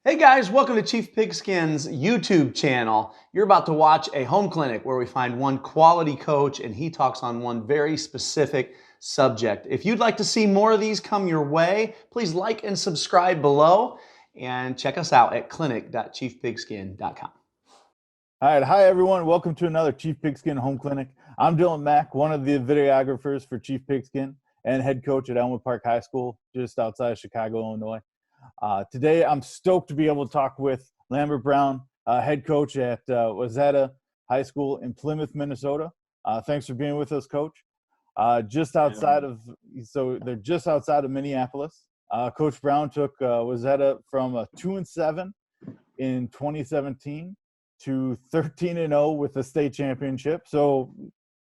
Hey guys, welcome to Chief Pigskin's YouTube channel. You're about to watch a home clinic where we find one quality coach and he talks on one very specific subject. If you'd like to see more of these come your way, please like and subscribe below and check us out at clinic.chiefpigskin.com. All right, hi everyone. Welcome to another Chief Pigskin Home Clinic. I'm Dylan Mack, one of the videographers for Chief Pigskin and head coach at Elmwood Park High School, just outside of Chicago, Illinois. Today, I'm stoked to be able to talk with Lambert Brown, head coach at Wayzata High School in Plymouth, Minnesota. Thanks for being with us, Coach. They're just outside of Minneapolis. Coach Brown took Wayzata from a 2-7 in 2017 to 13-0 with the state championship. So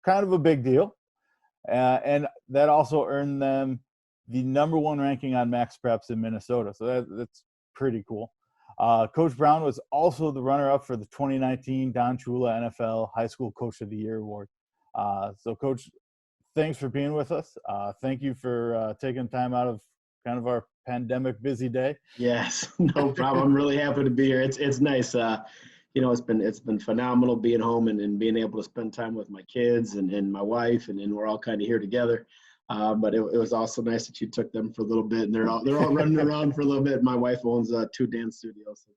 kind of a big deal. And that also earned them the #1 ranking on Max Preps in Minnesota. So that's pretty cool. Coach Brown was also the runner-up for the 2019 Don Chula NFL High School Coach of the Year Award. So Coach, thanks for being with us. Thank you for taking time out of kind of our pandemic busy day. Yes, no problem. I'm really happy to be here. It's nice. It's been phenomenal being home and being able to spend time with my kids and my wife, and we're all kind of here together. But it was also nice that you took them for a little bit, and they're all running around for a little bit. My wife owns 2 dance studios, so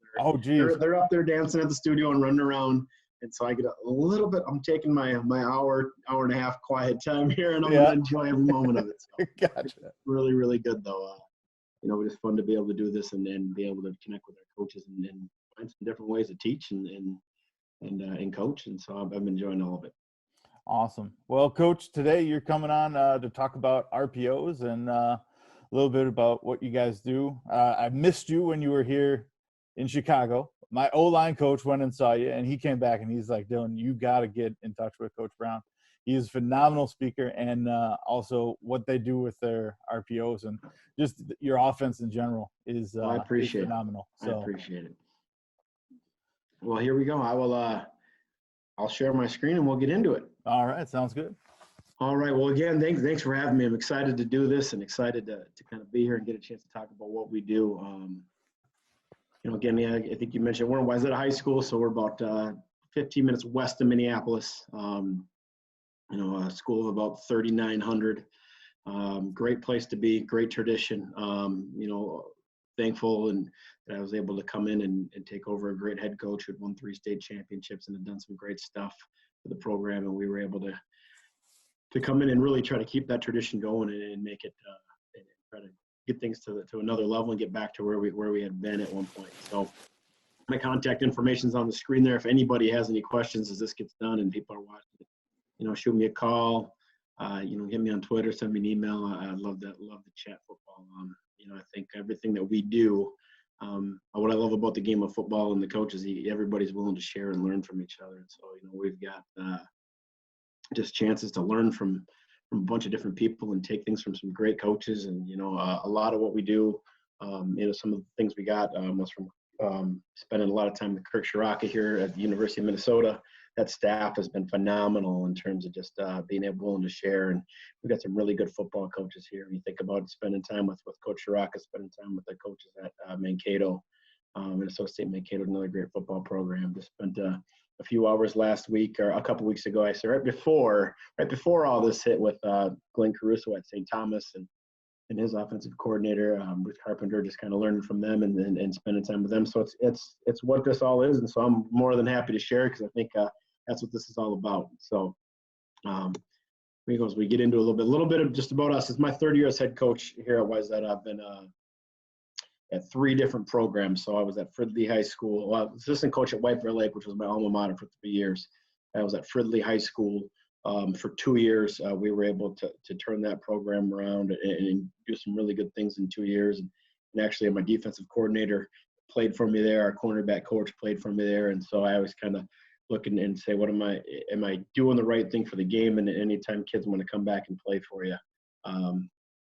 they're up there dancing at the studio and running around. And so I get a little bit. I'm taking my hour and a half quiet time here, and I'm gonna enjoy every moment of it. So Gotcha. Really, really good though. It's just fun to be able to do this and be able to connect with our coaches and find some different ways to teach and coach. And so I'm enjoying all of it. Awesome. Well, Coach, today you're coming on to talk about RPOs and a little bit about what you guys do. I missed you when you were here in Chicago. My O-line coach went and saw you, and he came back and he's like, Dylan, you got to get in touch with Coach Brown. He's a phenomenal speaker, and also what they do with their RPOs and just your offense in general is I appreciate phenomenal. So. I appreciate it. Well, here we go. I'll share my screen and we'll get into it. All right, sounds good. All right. Well, again, thanks for having me. I'm excited to do this and excited to kind of be here and get a chance to talk about what we do. Again, I think you mentioned we're in Wayzata High School, so we're about 15 minutes west of Minneapolis. A school of about 3,900. Great place to be, great tradition. Thankful and that I was able to come in and take over a great head coach who had won 3 state championships and had done some great stuff for the program. And we were able to come in and really try to keep that tradition going and make it and try to get things to another level and get back to where we had been at one point. So my contact information is on the screen there. If anybody has any questions as this gets done and people are watching it, shoot me a call, get me on Twitter, send me an email. I love to chat football. I think everything that we do, what I love about the game of football and the coaches, everybody's willing to share and learn from each other. And so, we've got just chances to learn from a bunch of different people and take things from some great coaches. And, a lot of what we do, some of the things we got was from spending a lot of time with Kirk Shiraka here at the University of Minnesota. That staff has been phenomenal in terms of just being able to share. And we've got some really good football coaches here. When you think about spending time with Coach Shiraka, spending time with the coaches at Mankato, Minnesota State Mankato, another great football program. Just spent a few hours last week or a couple weeks ago, I said, right before all this hit with Glenn Caruso at St. Thomas and his offensive coordinator, Bruce Carpenter, just kind of learning from them and spending time with them. So it's what this all is. And so I'm more than happy to share because I think that's what this is all about. So we get into a little bit of just about us. It's my 3rd year as head coach here at Wayzata. I've been at 3 different programs. So I was at Fridley High School. Well, I was assistant coach at White Bear Lake, which was my alma mater for 3 years. I was at Fridley High School for 2 years. We were able to turn that program around and do some really good things in 2 years. And actually, my defensive coordinator played for me there. Our cornerback coach played for me there. And so I always kind of look and say, am I doing the right thing for the game? And anytime kids want to come back and play for you,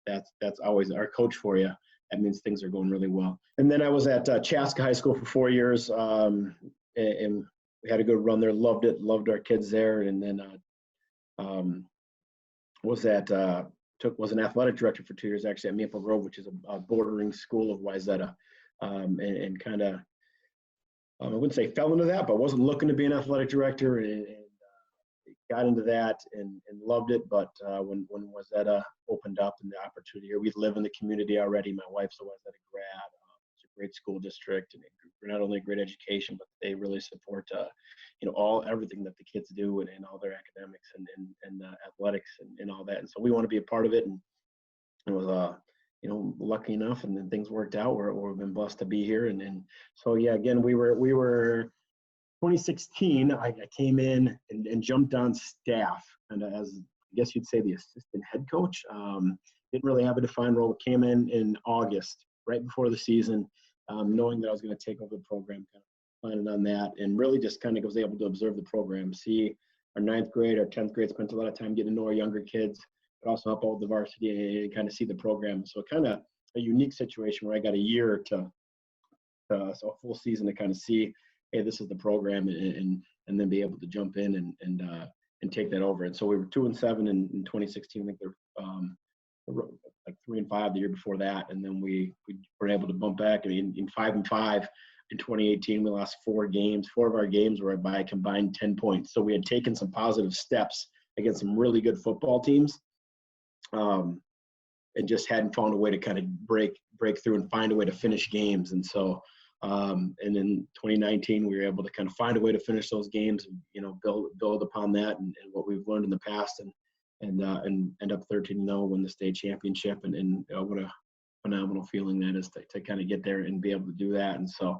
that's always our coach for you. That means things are going really well. And then I was at Chaska High School for 4 years, and we had a good run there. Loved it. Loved our kids there. And then was an athletic director for 2 years actually at Maple Grove, which is a bordering school of Wayzata. and kind of, I wouldn't say fell into that, but wasn't looking to be an athletic director, and got into that and loved it. But when Wayzata opened up and the opportunity here, we live in the community already. My wife's a Wayzata grad. It's a great school district, and not only great education, but they really support everything that the kids do and all their academics and athletics and all that. And so we want to be a part of it. And it was lucky enough, and then things worked out where we've been blessed to be here. And so yeah, again, we were 2016, I came in and jumped on staff, and as I guess you'd say the assistant head coach. Didn't really have a defined role. Came in August, right before the season, knowing that I was going to take over the program, kind of planning on that, and really just kind of was able to observe the program, see our 9th grade, our 10th grade, spent a lot of time getting to know our younger kids, but also help out with the varsity and kind of see the program. So kind of a unique situation where I got a year so a full season to kind of see, hey, this is the program, and then be able to jump in and take that over. And so we were 2-7 in 2016. I think they're like 3-5 the year before that, and then we were able to bump back. I mean, in 5-5 in 2018, we lost 4 games. 4 of our games were by a combined 10 points. So we had taken some positive steps against some really good football teams, and just hadn't found a way to kind of break through and find a way to finish games. And so. And in 2019, we were able to kind of find a way to finish those games, and build upon that and what we've learned in the past, and end up 13-0, win the state championship, and what a phenomenal feeling that is to kind of get there and be able to do that. And so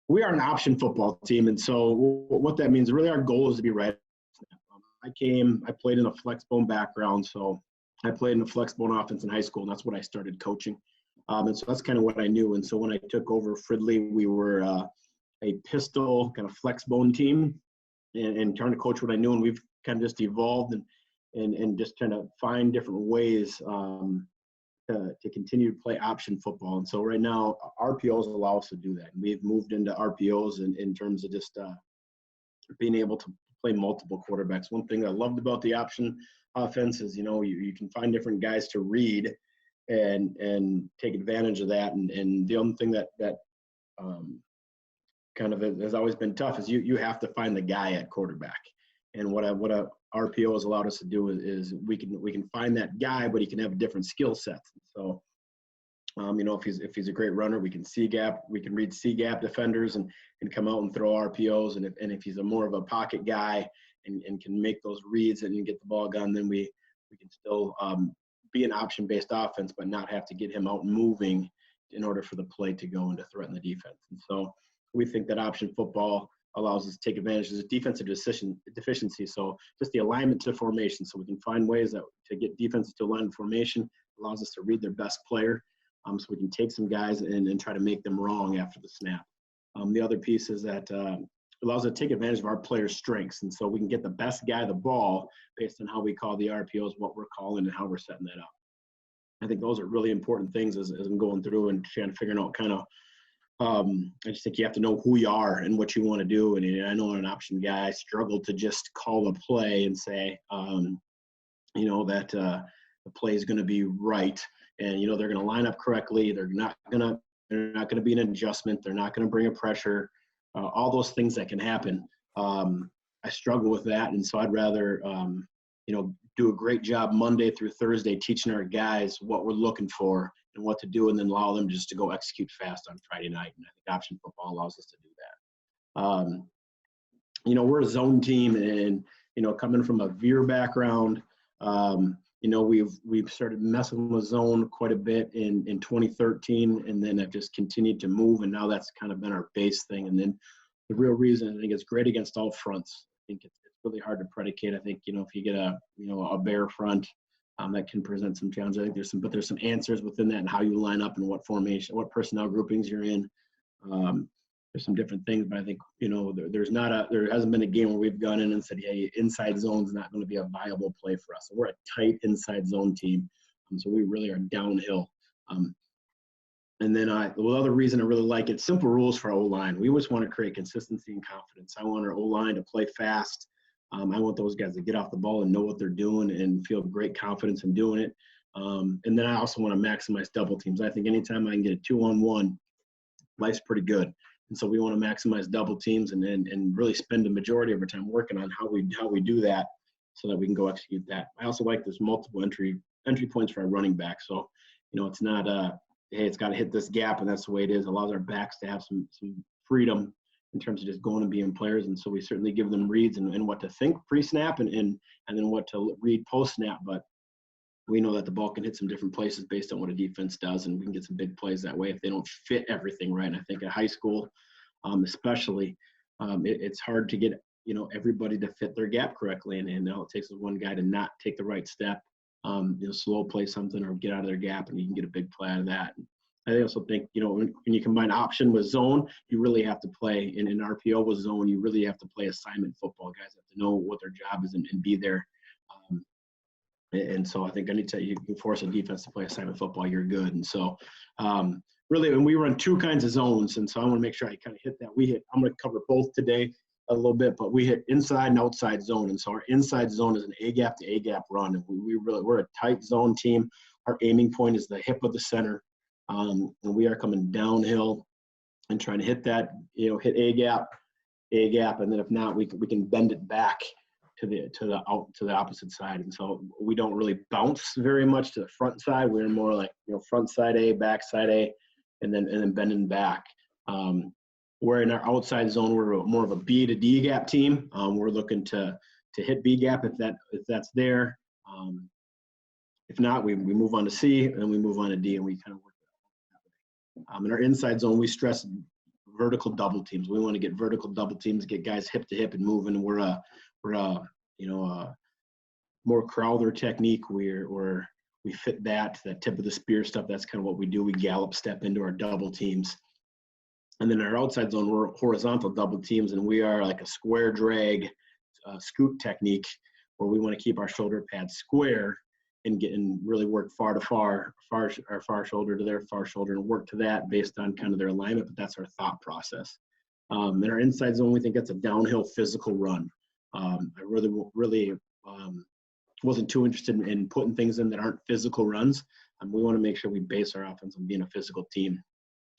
we are an option football team, and so what that means, really, our goal is to be right. I played in a flex bone background, so I played in a flex bone offense in high school, and that's what I started coaching. And so that's kind of what I knew. And so when I took over Fridley, we were a pistol kind of flex bone team, and trying to coach what I knew. And we've kind of just evolved and just trying to find different ways to continue to play option football. And so right now, RPOs allow us to do that. And we've moved into RPOs in terms of just being able to play multiple quarterbacks. One thing I loved about the option offense is, you can find different guys to read and take advantage of that. And the only thing that kind of has always been tough is you have to find the guy at quarterback. And what a RPO has allowed us to do is we can find that guy, but he can have a different skill set. So, if he's a great runner, we can see gap, we can read C gap defenders and come out and throw RPOs. And if he's more of a pocket guy and can make those reads and get the ball gone, then we can still be an option-based offense, but not have to get him out moving in order for the play to go and to threaten the defense. And so we think that option football allows us to take advantage of the defensive deficiency. So just the alignment to formation. So we can find ways to get defenses to align formation, allows us to read their best player. So we can take some guys and try to make them wrong after the snap. The other piece is that allows us to take advantage of our players' strengths. And so we can get the best guy the ball based on how we call the RPOs, what we're calling, and how we're setting that up. I think those are really important things as I'm going through and trying to figure out kind of, I just think you have to know who you are and what you want to do. And I know I'm an option guy, I struggle to just call a play and say, that the play is going to be right. And, they're going to line up correctly. They're not going to be an adjustment. They're not going to bring a pressure. All those things that can happen. I struggle with that. And so I'd rather, do a great job Monday through Thursday teaching our guys what we're looking for and what to do, and then allow them just to go execute fast on Friday night. And I think option football allows us to do that. We're a zone team, and, coming from a veer background, we've started messing with zone quite a bit in 2013, and then have just continued to move, and now that's kind of been our base thing. And then the real reason I think it's great against all fronts. I think it's really hard to predicate. I think, if you get a bear front, that can present some challenges. I think there's some answers within that and how you line up and what formation, what personnel groupings you're in. There's some different things, but I think, there hasn't been a game where we've gone in and said, hey, inside zone's not going to be a viable play for us. So we're a tight inside zone team. So we really are downhill. And then the other reason I really like it, simple rules for O-line. We always want to create consistency and confidence. I want our O-line to play fast. I want those guys to get off the ball and know what they're doing and feel great confidence in doing it. And then I also want to maximize double teams. I think anytime I can get a 2-on-1, life's pretty good. And so we want to maximize double teams and really spend the majority of our time working on how we do that so that we can go execute that. I also like there's multiple entry points for our running back. So, it's not hey, it's got to hit this gap and that's the way it is. It allows our backs to have some freedom in terms of just going and being players. And so we certainly give them reads and what to think pre-snap and then what to read post-snap. But we know that the ball can hit some different places based on what a defense does, and we can get some big plays that way if they don't fit everything right. And I think at high school, especially, it's hard to get everybody to fit their gap correctly, and all it takes is one guy to not take the right step, slow play something or get out of their gap, and you can get a big play out of that. I also think when you combine option with zone, you really have to play, and in RPO with zone, you really have to play assignment football. Guys have to know what their job is and be there. And so I think anytime you can force a defense to play assignment football, you're good. And so really, when we run two kinds of zones, and so I want to make sure I kind of hit that. I'm going to cover both today a little bit, but we hit inside and outside zone. And so our inside zone is an A-gap to A-gap run. And we're a tight zone team. Our aiming point is the hip of the center. And we are coming downhill and trying to hit that, hit A-gap, and then if not, we can bend it back to the opposite side. And so we don't really bounce very much to the front side. We're more like front side A, back side A, and then bending back. Where in our outside zone, we're more of a B to D gap team. We're looking to hit B gap if that's there. If not, we move on to C, and then we move on to D, and we kind of work that way. In our inside zone, we stress vertical double teams. We want to get vertical double teams, get guys hip to hip and moving. We're a more Crowther technique where we fit that tip of the spear stuff. That's kind of what we do. We gallop step into our double teams. And then our outside zone, we're horizontal double teams, and we are like a square drag scoop technique where we want to keep our shoulder pads square and really work far to far, our far shoulder to their far shoulder, and work to that based on kind of their alignment, but that's our thought process. In our inside zone, we think that's a downhill physical run. I really wasn't too interested in putting things in that aren't physical runs. We want to make sure we base our offense on being a physical team.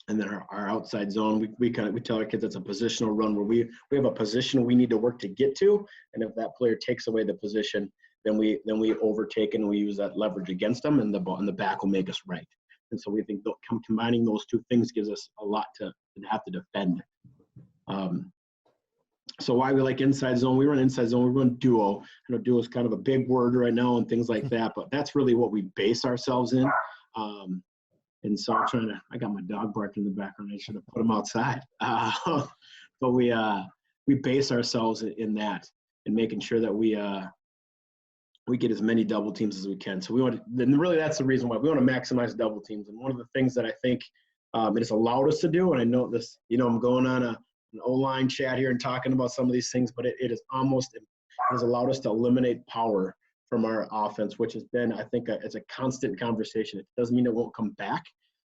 And then our outside zone, we tell our kids it's a positional run where we have a position we need to work to get to, and if that player takes away the position, then we overtake and we use that leverage against them, and the back will make us right. And so we think combining those two things gives us a lot to have to defend. So why we like inside zone? We run inside zone. We run duo. I know duo is kind of a big word right now and things like that, but that's really what we base ourselves in. And so I got my dog barking in the background. I should have put him outside. But we base ourselves in that and making sure that we get as many double teams as we can. So really that's the reason why we want to maximize double teams. And one of the things that I think it has allowed us to do, and I know this, I'm going on an O-line chat here and talking about some of these things, but it has allowed us to eliminate power from our offense, which has been, I think, it's a constant conversation. It doesn't mean it won't come back,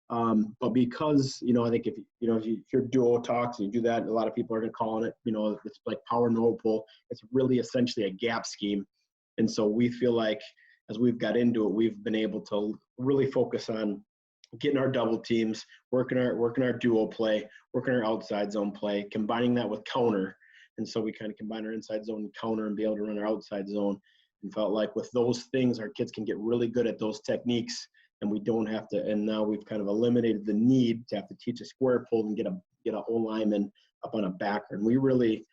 but because I think if you hear duo talks and you do that, a lot of people are going to call it, it's like power no pull. It's really essentially a gap scheme, and so we feel like as we've got into it, we've been able to really focus on getting our double teams, working our duo play, working our outside zone play, combining that with counter, and so we kind of combine our inside zone and counter and be able to run our outside zone. And felt like with those things, our kids can get really good at those techniques, and we don't have to. And now we've kind of eliminated the need to have to teach a square pull and get a O lineman up on a backer. And we really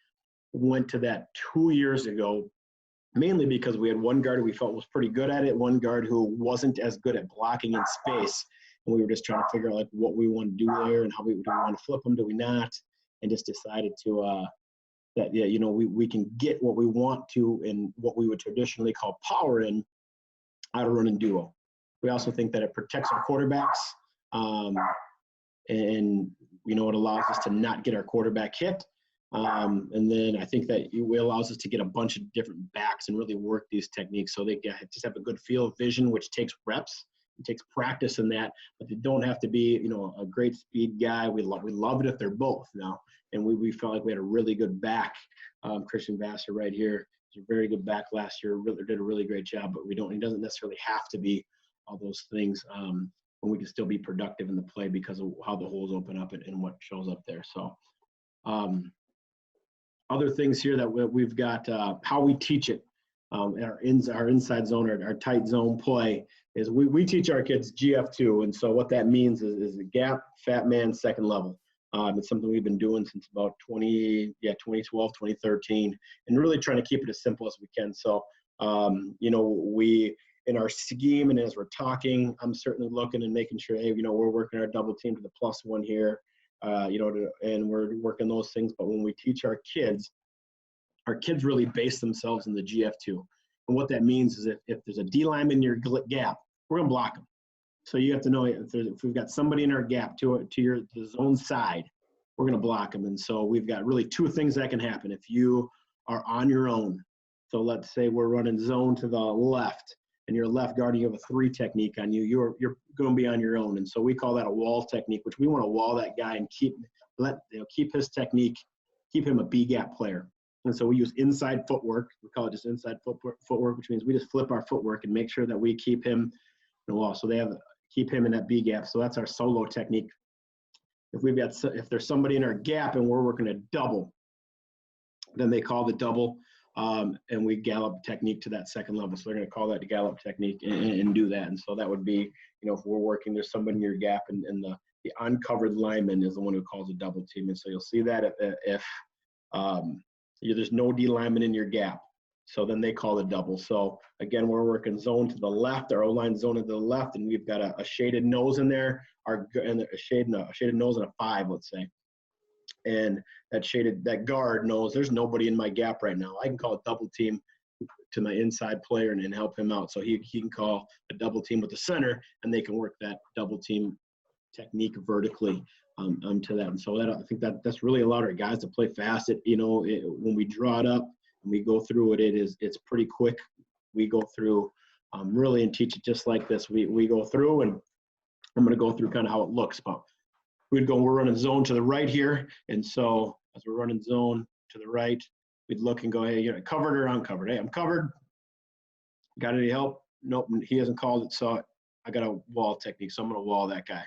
went to that 2 years ago, mainly because we had one guard who we felt was pretty good at it, one guard who wasn't as good at blocking in space, and we were just trying to figure out like what we want to do there and how do we want to flip them, do we not, and just decided to. That we can get what we want to in what we would traditionally call power in out of running duo. We also think that it protects our quarterbacks, and it allows us to not get our quarterback hit. And then I think that it allows us to get a bunch of different backs and really work these techniques so they just have a good field of vision, which takes reps. It takes practice in that, but they don't have to be, a great speed guy. We love it if they're both now. And we felt like we had a really good back. Christian Vassar right here is a very good back last year. Really did a really great job, but he doesn't necessarily have to be all those things, when we can still be productive in the play because of how the holes open up and what shows up there. So other things here that we've got, how we teach it, our inside zone, our tight zone play is we teach our kids GF2. And so what that means is a gap, fat man, second level. It's something we've been doing since about 2012, 2013, and really trying to keep it as simple as we can. So, we, in our scheme and as we're talking, I'm certainly looking and making sure, hey, we're working our double team to the +1 here, and we're working those things. But when we teach our kids really base themselves in the GF2. And what that means is if there's a D lineman in your gap, we're going to block them. So you have to know if we've got somebody in our gap to the zone side, we're going to block them. And so we've got really two things that can happen. If you are on your own, so let's say we're running zone to the left and you're left guard, you have a 3 technique on you, you're going to be on your own. And so we call that a wall technique, which we want to wall that guy and keep his technique, keep him a B gap player. And so we use inside footwork. We call it just inside footwork, which means we just flip our footwork and make sure that we keep him in the wall. So keep him in that B gap. So that's our solo technique. If there's somebody in our gap and we're working a double, then they call the double, and we gallop technique to that second level. So they're going to call that the gallop technique and do that. And so that would be, if we're working, there's somebody in your gap, and the uncovered lineman is the one who calls a double team. And so you'll see that if there's no D lineman in your gap. So then they call the double. So again, we're working zone to the left, our O-line zone to the left, and we've got a shaded nose in there, and a shaded nose and a 5, let's say. And that guard knows there's nobody in my gap right now. I can call a double team to my inside player and help him out. So he can call a double team with the center, and they can work that double team technique vertically to that. And so I think that's really allowed our guys to play fast. When we draw it up and we go through it's pretty quick. We go through really and teach it just like this. We go through, and I'm going to go through kind of how it looks. But we're running zone to the right here. And so as we're running zone to the right, we'd look and go, hey, covered or uncovered? Hey, I'm covered. Got any help? Nope, he hasn't called it. So I got a wall technique. So I'm going to wall that guy.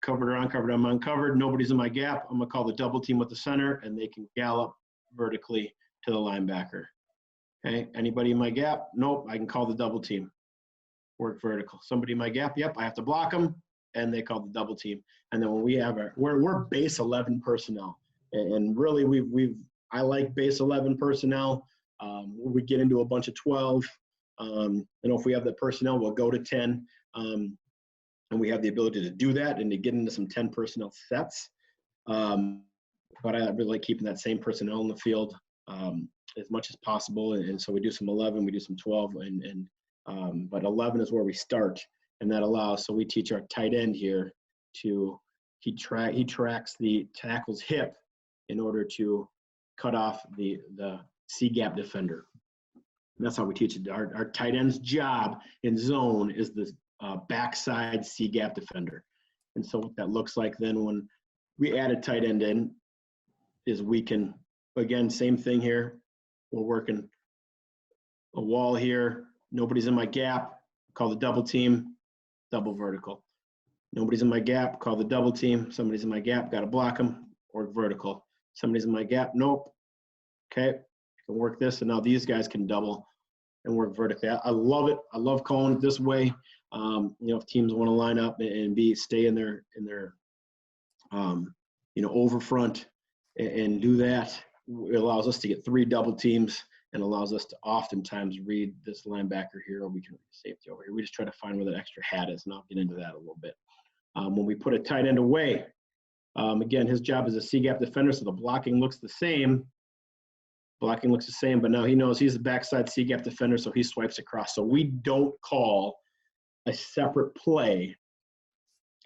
Covered or uncovered? I'm uncovered. Nobody's in my gap. I'm going to call the double team with the center, and they can gallop vertically to the linebacker. Okay, anybody in my gap? Nope, I can call the double team. Work vertical. Somebody in my gap? Yep, I have to block them, and they call the double team. And then when we have we're base 11 personnel, and really I like base 11 personnel. We get into a bunch of 12. If we have the personnel, we'll go to 10. And we have the ability to do that and to get into some 10 personnel sets. But I really like keeping that same personnel in the field as much as possible. And so we do some 11, we do some 12, but 11 is where we start. And that allows, so we teach our tight end here he tracks the tackle's hip in order to cut off the C gap defender. And that's how we teach it. Our tight end's job in zone is the backside C gap defender. And so what that looks like then when we add a tight end in is we can, again, same thing here. We're working a wall here. Nobody's in my gap. Call the double team, double vertical. Nobody's in my gap. Call the double team. Somebody's in my gap. Got to block them. Work vertical. Somebody's in my gap. Nope. Okay. Can work this. And now these guys can double and work vertically. I love it. I love calling it this way. If teams want to line up and stay in their over front and do that, it allows us to get 3 double teams and allows us to oftentimes read this linebacker here, or we can read safety over here. We just try to find where that extra hat is, and I'll get into that a little bit. When we put a tight end away, again, his job is a C-gap defender, so the blocking looks the same. But now he knows he's the backside C-gap defender, so he swipes across. So we don't call a separate play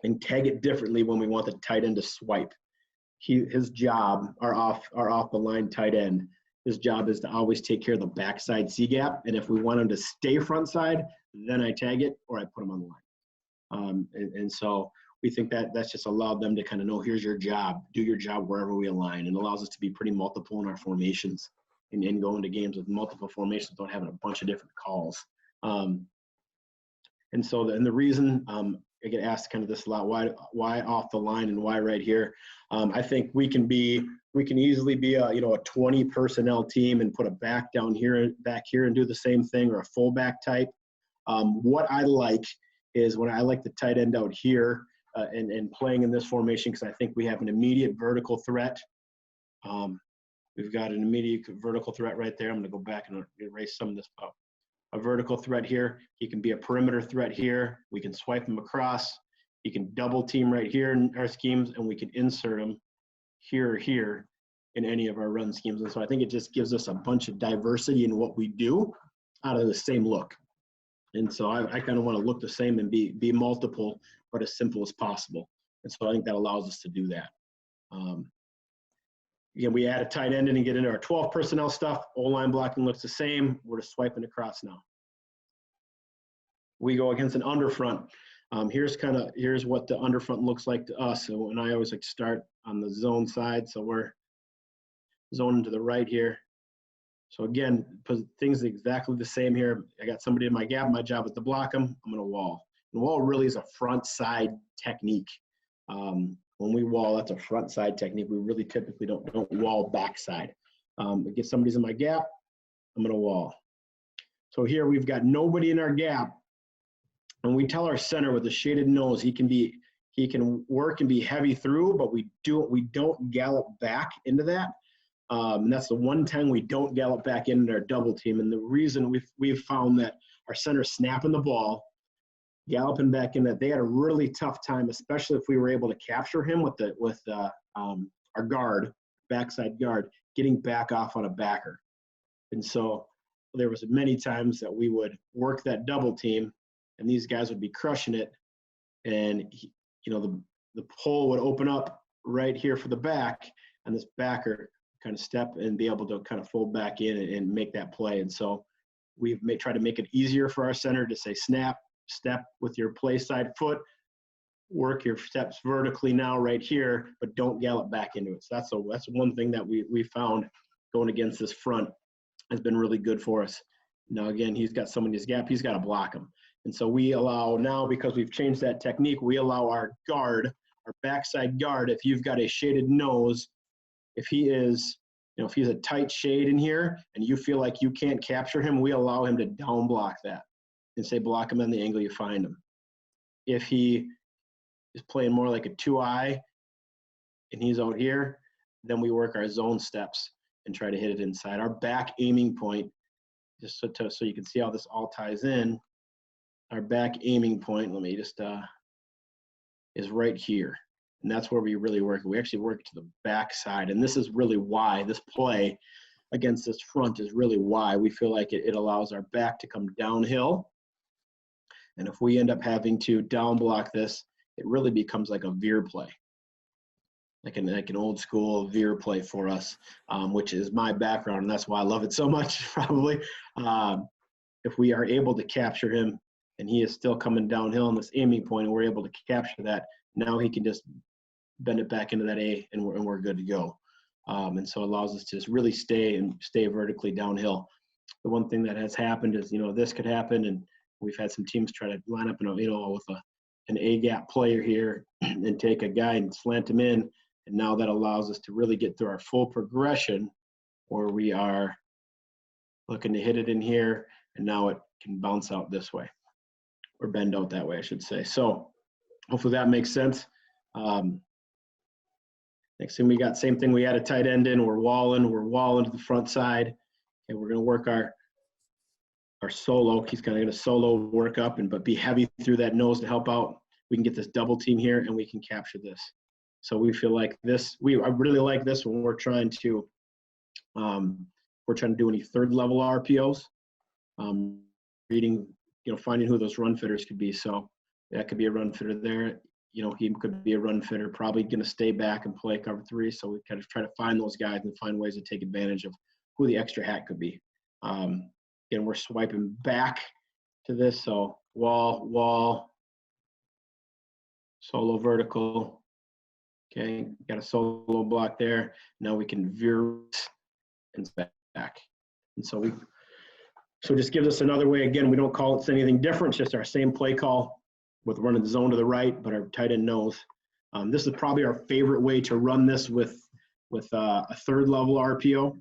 and tag it differently when we want the tight end to swipe. His job, our off the line tight end, his job is to always take care of the backside C-gap, and if we want him to stay front side, then I tag it or I put him on the line. And so we think that's just allowed them to kind of know, here's your job, do your job wherever we align, and allows us to be pretty multiple in our formations and go into games with multiple formations without having a bunch of different calls. And And so, and the reason I get asked kind of this a lot, why off the line and why right here? I think we can easily be a 20 personnel team and put a back down here, back here, and do the same thing, or a fullback type. What I like is when I like the tight end out here and playing in this formation, because I think we have an immediate vertical threat. We've got an immediate vertical threat right there. I'm going to go back and erase some of this out. A vertical threat here. He can be a perimeter threat here. We can swipe him across. He can double team right here in our schemes, and we can insert him here or here in any of our run schemes. And so I think it just gives us a bunch of diversity in what we do out of the same look. And so I kind of want to look the same and be multiple, but as simple as possible. And so I think that allows us to do that. Again, we add a tight end in and get into our 12 personnel stuff. O-line blocking looks the same. We're just swiping across now. We go against an underfront. Here's what the underfront looks like to us. So, and I always like to start on the zone side. So we're zoning to the right here. So again, things exactly the same here. I got somebody in my gap. My job is to block them. I'm going to wall. And wall really is a front side technique. When we wall, that's a front side technique. We really typically don't wall backside. If somebody's in my gap, I'm going to wall. So here we've got nobody in our gap, and we tell our center with a shaded nose he can work and be heavy through, but we don't gallop back into that. And that's the one time we don't gallop back into our double team. And the reason we've found that our center's snapping the ball, galloping back in, that they had a really tough time, especially if we were able to capture him with our guard, backside guard, getting back off on a backer. And so there was many times that we would work that double team, and these guys would be crushing it, and the pole would open up right here for the back, and this backer kind of step and be able to kind of fold back in and make that play. And so we've tried to make it easier for our center to say snap, step with your play side foot, work your steps vertically now right here, but don't gallop back into it. So that's one thing that we found going against this front has been really good for us. Now again, he's got someone in his gap, he's got to block him. And so we allow now, because we've changed that technique, we allow our guard, our backside guard, if you've got a shaded nose, if he's a tight shade in here and you feel like you can't capture him, we allow him to down block that and say block him on the angle you find him. If he is playing more like a 2-eye and he's out here, then we work our zone steps and try to hit it inside. Our back aiming point, just so you can see how this all ties in, our back aiming point, let me just, is right here. And that's where we really work. We actually work to the back side. And this is really why this play against this front is really why we feel like it allows our back to come downhill. And if we end up having to down block this, it really becomes like a veer play, like an old school veer play for us, which is my background. And that's why I love it so much, probably. If we are able to capture him and he is still coming downhill on this aiming point, and we're able to capture that, now he can just bend it back into that A, and we're good to go. And so it allows us to just really stay vertically downhill. The one thing that has happened is, this could happen, and we've had some teams try to line up with an A gap player here and take a guy and slant him in, and now that allows us to really get through our full progression, where we are looking to hit it in here, and now it can bounce out this way, or bend out that way, I should say. So hopefully that makes sense. Next thing we got, same thing, we add a tight end in, we're walling to the front side, and we're going to work our solo. He's kind of going to solo work up but be heavy through that nose to help out. We can get this double team here, and we can capture this. So we feel like this, I really like this when we're trying to do any third level RPOs, reading, finding who those run fitters could be. So that could be a run fitter there. He could be a run fitter, probably going to stay back and play cover 3. So we kind of try to find those guys and find ways to take advantage of who the extra hat could be. Again, we're swiping back to this. So wall, solo vertical. Okay, got a solo block there. Now we can veer and back. And so we So just gives us another way. Again, we don't call it anything different. It's just our same play call with running the zone to the right, but our tight end knows. This is probably our favorite way to run this with a third level RPO.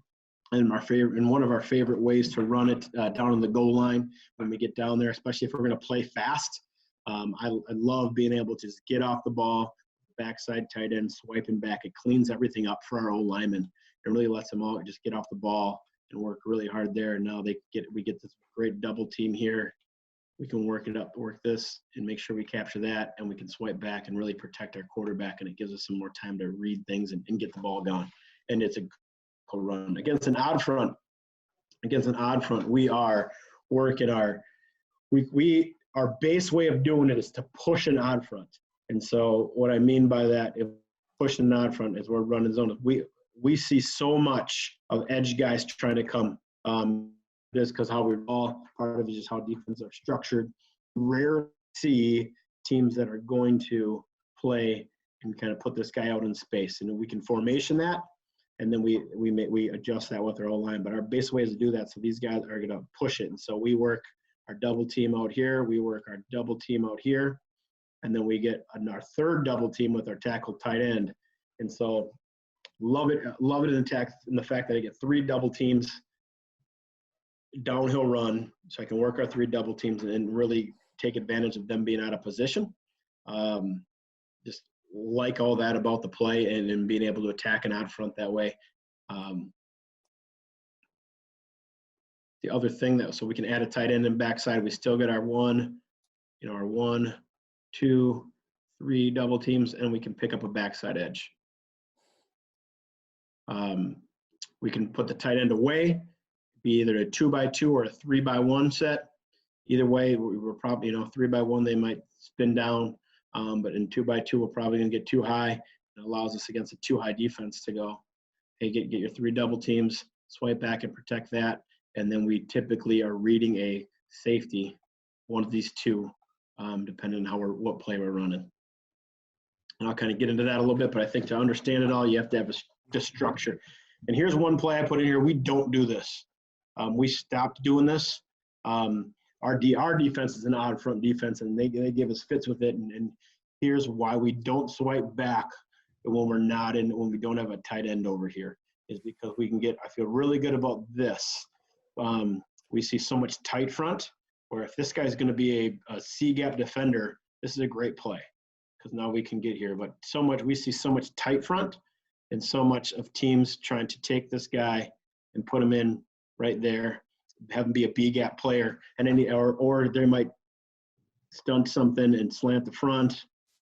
And one of our favorite ways to run it down on the goal line when we get down there, especially if we're going to play fast. I love being able to just get off the ball, backside tight end, swiping back. It cleans everything up for our old linemen. It really lets them all just get off the ball and work really hard there. And now we get this great double team here. We can work it up, work this, and make sure we capture that, and we can swipe back and really protect our quarterback, and it gives us some more time to read things and get the ball gone. And it's a run against an odd front. We are working our base way of doing it is to push an odd front. And so what I mean by that, if pushing an odd front is we're running zone. We see so much of edge guys trying to come. Just because how we're all part of it is just how defenses are structured. Rarely see teams that are going to play and kind of put this guy out in space, and we can formation that. And then we adjust that with our O-line. But our base way is to do that. So these guys are going to push it. And so we work our double team out here. We work our double team out here. And then we get our third double team with our tackle tight end. And so love it in the fact that I get three double teams, downhill run. So I can work our three double teams and really take advantage of them being out of position. Just like all that about the play and being able to attack an odd front that way. The other thing so we can add a tight end and backside, we still get our 1, 2, 3 double teams, and we can pick up a backside edge. We can put the tight end away, be either a 2x2 or a 3x1 set. Either way, we're probably, 3x1, they might spin down. But in 2x2, we're probably going to get too high. It allows us against a too high defense to go, hey, get your 3 double teams, swipe back and protect that. And then we typically are reading a safety, one of these two, depending on what play we're running. And I'll kind of get into that a little bit, but I think to understand it all, you have to have a structure. And here's one play I put in here. We don't do this. We stopped doing this. Our defense is an odd front defense, and they give us fits with it. And here's why we don't swipe back when we don't have a tight end over here, is because I feel really good about this. We see so much tight front, where if this guy's going to be a C-gap defender, this is a great play because now we can get here. But we see so much tight front and so much of teams trying to take this guy and put him in right there, have him be a B-gap player, and or they might stunt something and slant the front.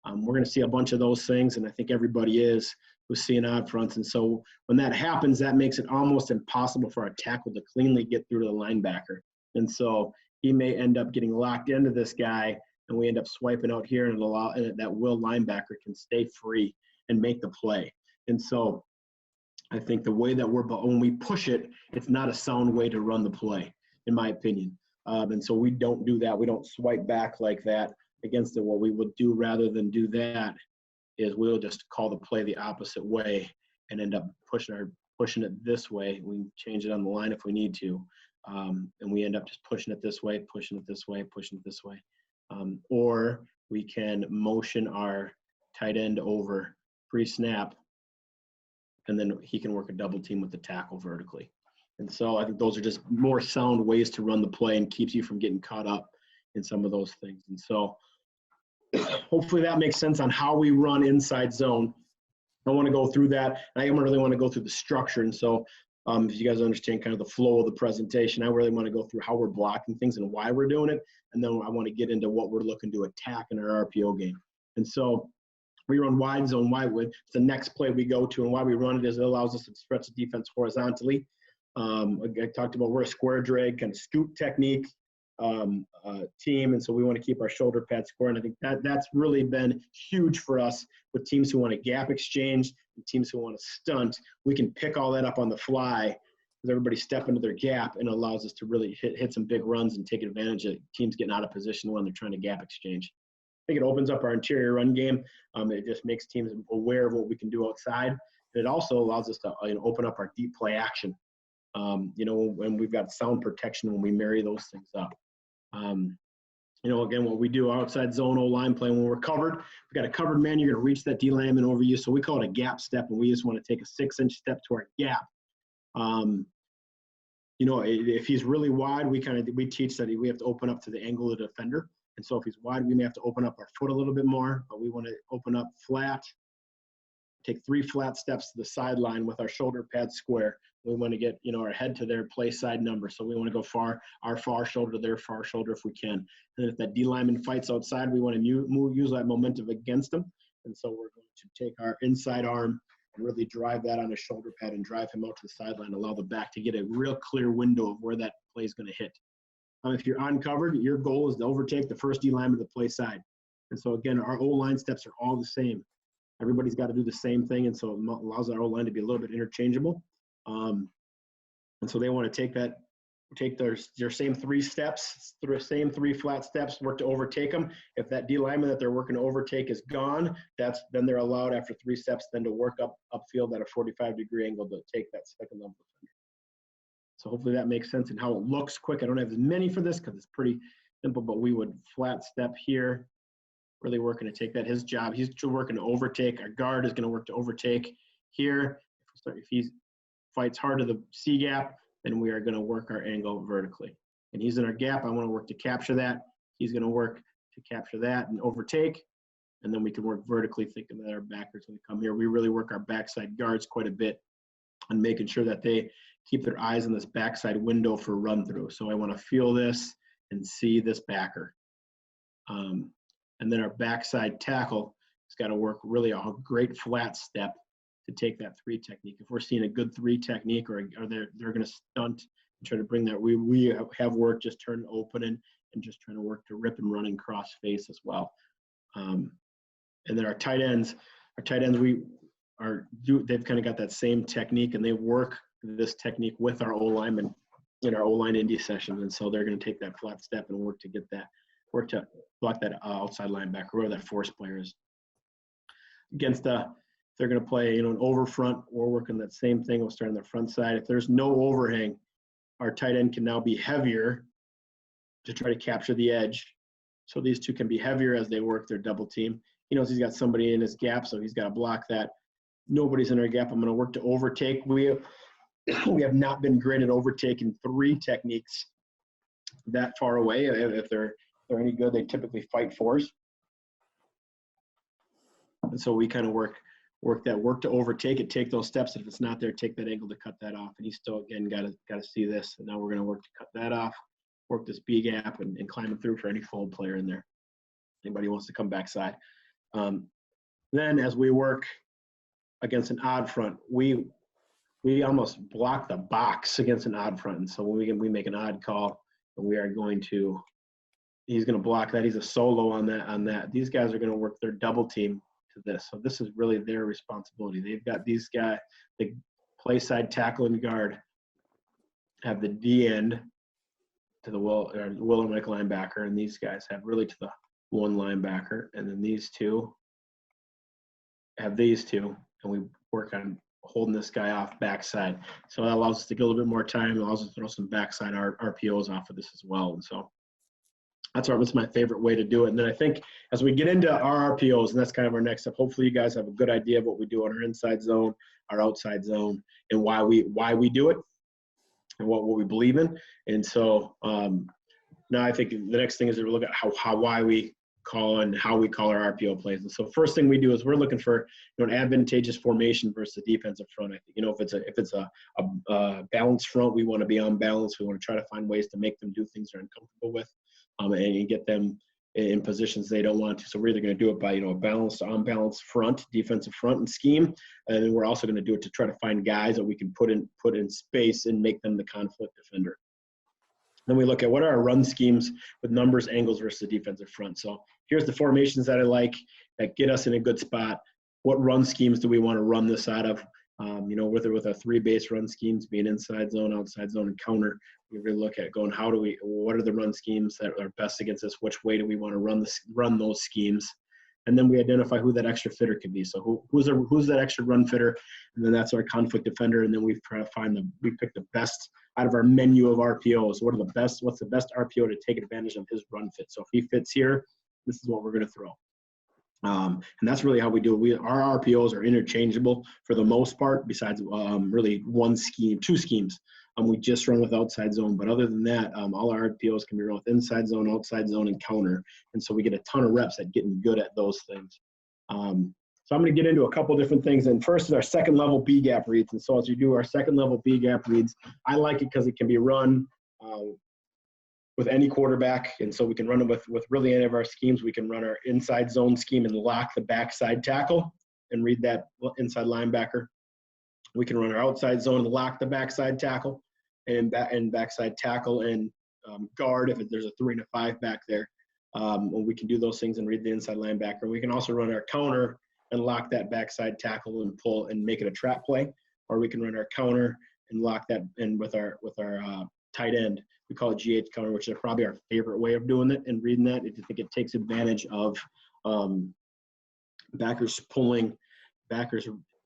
We're going to see a bunch of those things, and I think everybody who's seeing odd fronts. And so when that happens, that makes it almost impossible for our tackle to cleanly get through to the linebacker. And so he may end up getting locked into this guy, and we end up swiping out here, and that will linebacker can stay free and make the play. And so I think the way that when we push it, it's not a sound way to run the play, in my opinion. And so we don't do that. We don't swipe back like that against it. What we would do rather than do that is we'll just call the play the opposite way and end up pushing it this way. We can change it on the line if we need to. And we end up just pushing it this way, pushing it this way, pushing it this way. Or we can motion our tight end over pre-snap, and then he can work a double team with the tackle vertically. And so I think those are just more sound ways to run the play and keeps you from getting caught up in some of those things. And so hopefully that makes sense on how we run inside zone. I want to go through that. I really want to go through the structure. And so if you guys understand kind of the flow of the presentation, I really want to go through how we're blocking things and why we're doing it. And then I want to get into what we're looking to attack in our RPO game. And so we run wide zone, wide width. It's the next play we go to, and why we run it is it allows us to stretch the defense horizontally. I talked about we're a square drag, kind of scoop technique team, and so we want to keep our shoulder pad square. And I think that's really been huge for us with teams who want to gap exchange and teams who want to stunt. We can pick all that up on the fly because everybody step into their gap, and it allows us to really hit some big runs and take advantage of teams getting out of position when they're trying to gap exchange. I think it opens up our interior run game. It just makes teams aware of what we can do outside. And it also allows us to open up our deep play action. And we've got sound protection when we marry those things up. Again, what we do outside zone O-line play, when we're covered, we've got a covered man, you're going to reach that D lineman over you. So we call it a gap step, and we just want to take a 6-inch step to our gap. If he's really wide, we teach that we have to open up to the angle of the defender. And so if he's wide, we may have to open up our foot a little bit more, but we want to open up flat, take 3 flat steps to the sideline with our shoulder pad square. We want to get, our head to their play side number. So we want to go our far shoulder to their far shoulder if we can. And if that D lineman fights outside, we want to use that momentum against them. And so we're going to take our inside arm and really drive that on his shoulder pad and drive him out to the sideline, allow the back to get a real clear window of where that play is going to hit. If you're uncovered, your goal is to overtake the first D lineman to the play side. And so again, our O-line steps are all the same. Everybody's got to do the same thing, and so it allows our O-line to be a little bit interchangeable. And so they want to take their same 3 steps, same 3 flat steps, work to overtake them. If that D lineman that they're working to overtake is gone, then they're allowed after 3 steps then to work upfield at a 45-degree angle to take that second level defender. So hopefully that makes sense and how it looks quick. I don't have as many for this because it's pretty simple, but we would flat step here, really working to take that. His job, he's working to overtake. Our guard is going to work to overtake here. If he fights hard to the C gap, then we are going to work our angle vertically. And he's in our gap. I want to work to capture that. He's going to work to capture that and overtake. And then we can work vertically, thinking that our backers when we come here. We really work our backside guards quite a bit on making sure that they keep their eyes on this backside window for run through. So I want to feel this and see this backer. And then our backside tackle has got to work really a great flat step to take that 3 technique. If we're seeing a good 3 technique or they're going to stunt and try to bring that, we have work just turn open and just trying to work to rip and running cross face as well. And then our tight ends, they've kind of got that same technique, and they work this technique with our O-linemen in our O-line indie sessions. And so they're going to take that flat step and work to block that outside linebacker, whoever that force player is. Against they're going to play, an over front. We're working that same thing. We'll start on the front side. If there's no overhang, our tight end can now be heavier to try to capture the edge. So these two can be heavier as they work their double team. He knows he's got somebody in his gap, so he's got to block that. Nobody's in our gap. I'm going to work to overtake. We have not been great at overtaking 3 techniques that far away. If they're any good, they typically fight 4s. And so we kind of work to overtake it, take those steps. If it's not there, take that angle to cut that off. And he's still, again, got to see this. And now we're going to work to cut that off, work this B gap and climb it through for any fold player in there. Anybody wants to come backside. Then as we work against an odd front, we almost block the box against an odd front. And so when we make an odd call, and he's going to block that. He's a solo on that. These guys are going to work their double team to this. So this is really their responsibility. They've got these guys, the play side tackle and guard, have the D end to the Will and Mike linebacker, and these guys have really to the 1 linebacker, and then these 2 have these 2, and we work on holding this guy off backside. So that allows us to get a little bit more time. It allows us to throw some backside RPOs off of this as well. And so that's my favorite way to do it. And then I think as we get into our RPOs, and that's kind of our next step, hopefully you guys have a good idea of what we do on our inside zone, our outside zone, and why we do it and what we believe in. And so now I think the next thing is to look at why we call and how we call our RPO plays. And so first thing we do is we're looking for an advantageous formation versus the defensive front. I think if it's a balanced front, we want to be on balance. We want to try to find ways to make them do things they're uncomfortable with, and get them in positions they don't want to. So we're either going to do it by a balanced, unbalanced front, defensive front and scheme, and then we're also going to do it to try to find guys that we can put in space and make them the conflict defender. Then we look at what are our run schemes with numbers, angles versus the defensive front. So here's the formations that I like that get us in a good spot. What run schemes do we want to run this out of? With our 3 base run schemes being inside zone, outside zone, and counter, we really look at going, what are the run schemes that are best against us? Which way do we want to run those schemes? and then we identify who that extra fitter could be. So who's that extra run fitter, and then that's our conflict defender, and then we try to we pick the best out of our menu of RPOs. What's the best RPO to take advantage of his run fit? So if he fits here, this is what we're going to throw. And that's really how we do it. Our RPOs are interchangeable for the most part, besides really two schemes. We just run with outside zone, but other than that, all our RPOs can be run with inside zone, outside zone, and counter. And so we get a ton of reps at getting good at those things. So I'm going to get into a couple different things. And first is our second level B gap reads. And so as we do our second level B gap reads, I like it because it can be run with any quarterback. And so we can run it with really any of our schemes. We can run our inside zone scheme and lock the backside tackle and read that inside linebacker. We can run our outside zone and lock the backside tackle and backside tackle and guard if there's a 3 and a 5 back there. We can do those things and read the inside linebacker. We can also run our counter and lock that backside tackle and pull and make it a trap play. Or we can run our counter and lock that in with our tight end. We call it GH counter, which is probably our favorite way of doing it and reading that. I think it takes advantage of backers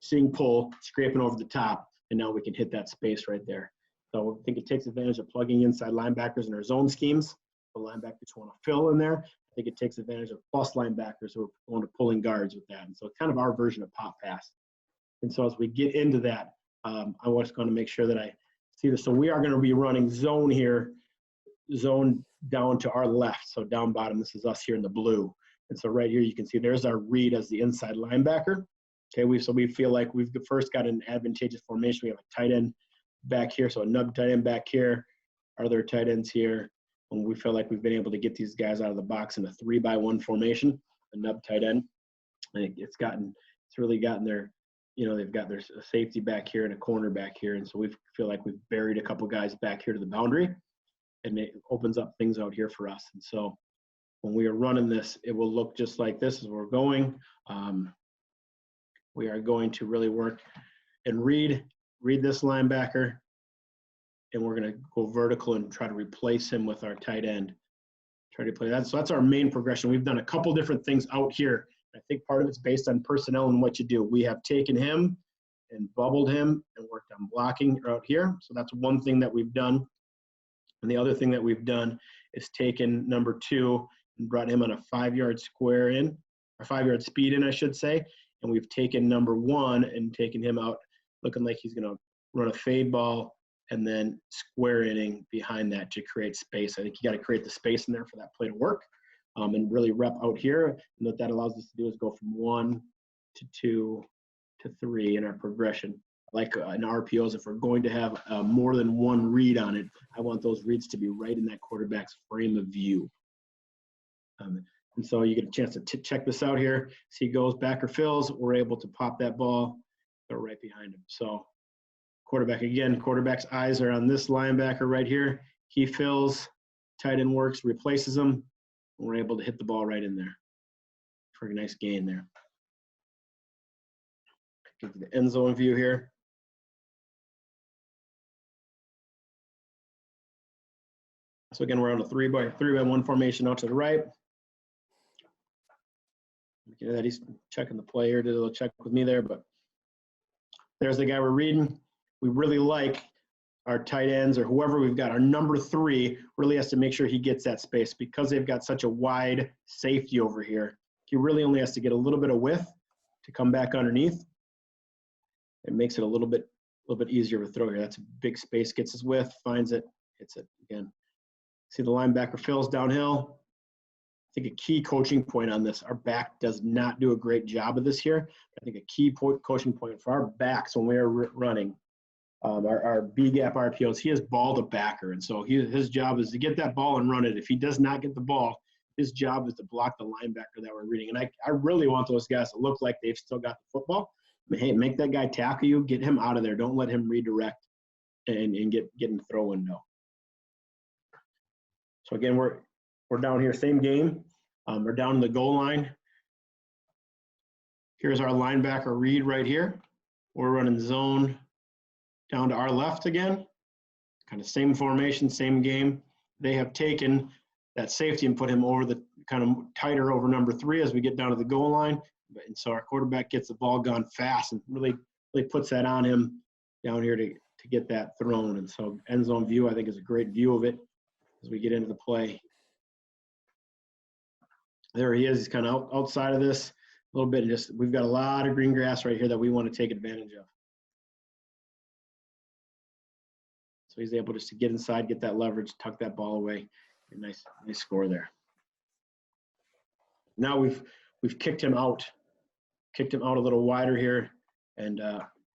seeing pull, scraping over the top, and now we can hit that space right there. So I think it takes advantage of plugging inside linebackers in our zone schemes. The linebackers want to fill in there. I think it takes advantage of plus linebackers who are going to pulling guards with that. And so it's kind of our version of pop pass. And so as we get into that, I was going to make sure that I see this. So we are going to be running zone here, zone down to our left. So down bottom, this is us here in the blue. And so right here, you can see there's our read as the inside linebacker. Okay, so we feel like we've first got an advantageous formation. We have a tight end back here, so a nub tight end back here, our other tight ends here. And we feel like we've been able to get these guys out of the box in a 3-by-1 formation, a nub tight end. And it's really gotten their, they've got their safety back here and a corner back here. And so we feel like we've buried a couple guys back here to the boundary, and it opens up things out here for us. And so when we are running this, it will look just like this as we're going. We are going to really work and read this linebacker, and we're going to go vertical and try to replace him with our tight end. Try to play that. So that's our main progression. We've done a couple different things out here. I think part of it's based on personnel and what you do. We have taken him and bubbled him and worked on blocking out here. So that's one thing that we've done. And the other thing that we've done is taken number 2 and brought him on a 5-yard square in, or 5-yard speed in, I should say. And we've taken number 1 and taken him out looking like he's going to run a fade ball and then square inning behind that to create space. I think you got to create the space in there for that play to work, and really rep out here. And what that allows us to do is go from 1 to 2 to 3 in our progression. Like in RPOs, if we're going to have more than one read on it, I want those reads to be right in that quarterback's frame of view. And so you get a chance to check this out here. See, he goes backer fills. We're able to pop that ball, go right behind him. So quarterback's eyes are on this linebacker right here. He fills, tight end works, replaces him. And we're able to hit the ball right in there for a nice gain there. Get to the end zone view here. So again, we're on a 3-by-1 formation out to the right. Look at that, he's checking the play here, did a little check with me there, but there's the guy we're reading. We really like our tight ends or whoever we've got. Our number 3 really has to make sure he gets that space because they've got such a wide safety over here. He really only has to get a little bit of width to come back underneath. It makes it a little bit easier to throw here. That's a big space, gets his width, finds it, hits it again. See the linebacker fills downhill. I think a key coaching point on this, our back does not do a great job of this here. I think a key coaching point for our backs when we're running our B gap RPOs, he is ball to backer. And so his job is to get that ball and run it. If he does not get the ball, his job is to block the linebacker that we're reading. And I really want those guys to look like they've still got the football. I mean, hey, make that guy tackle you, get him out of there. Don't let him redirect and get in the throw window. So again, we're down here, same game. We're down in the goal line. Here's our linebacker read right here. We're running zone down to our left again. Kind of same formation, same game. They have taken that safety and put him over the kind of tighter over number 3 as we get down to the goal line. And so our quarterback gets the ball gone fast and really puts that on him down here to get that thrown. And so end zone view, I think, is a great view of it as we get into the play. There he is. He's kind of outside of this a little bit. And just we've got a lot of green grass right here that we want to take advantage of. So he's able just to get inside, get that leverage, tuck that ball away. Nice score there. Now we've kicked him out a little wider here, and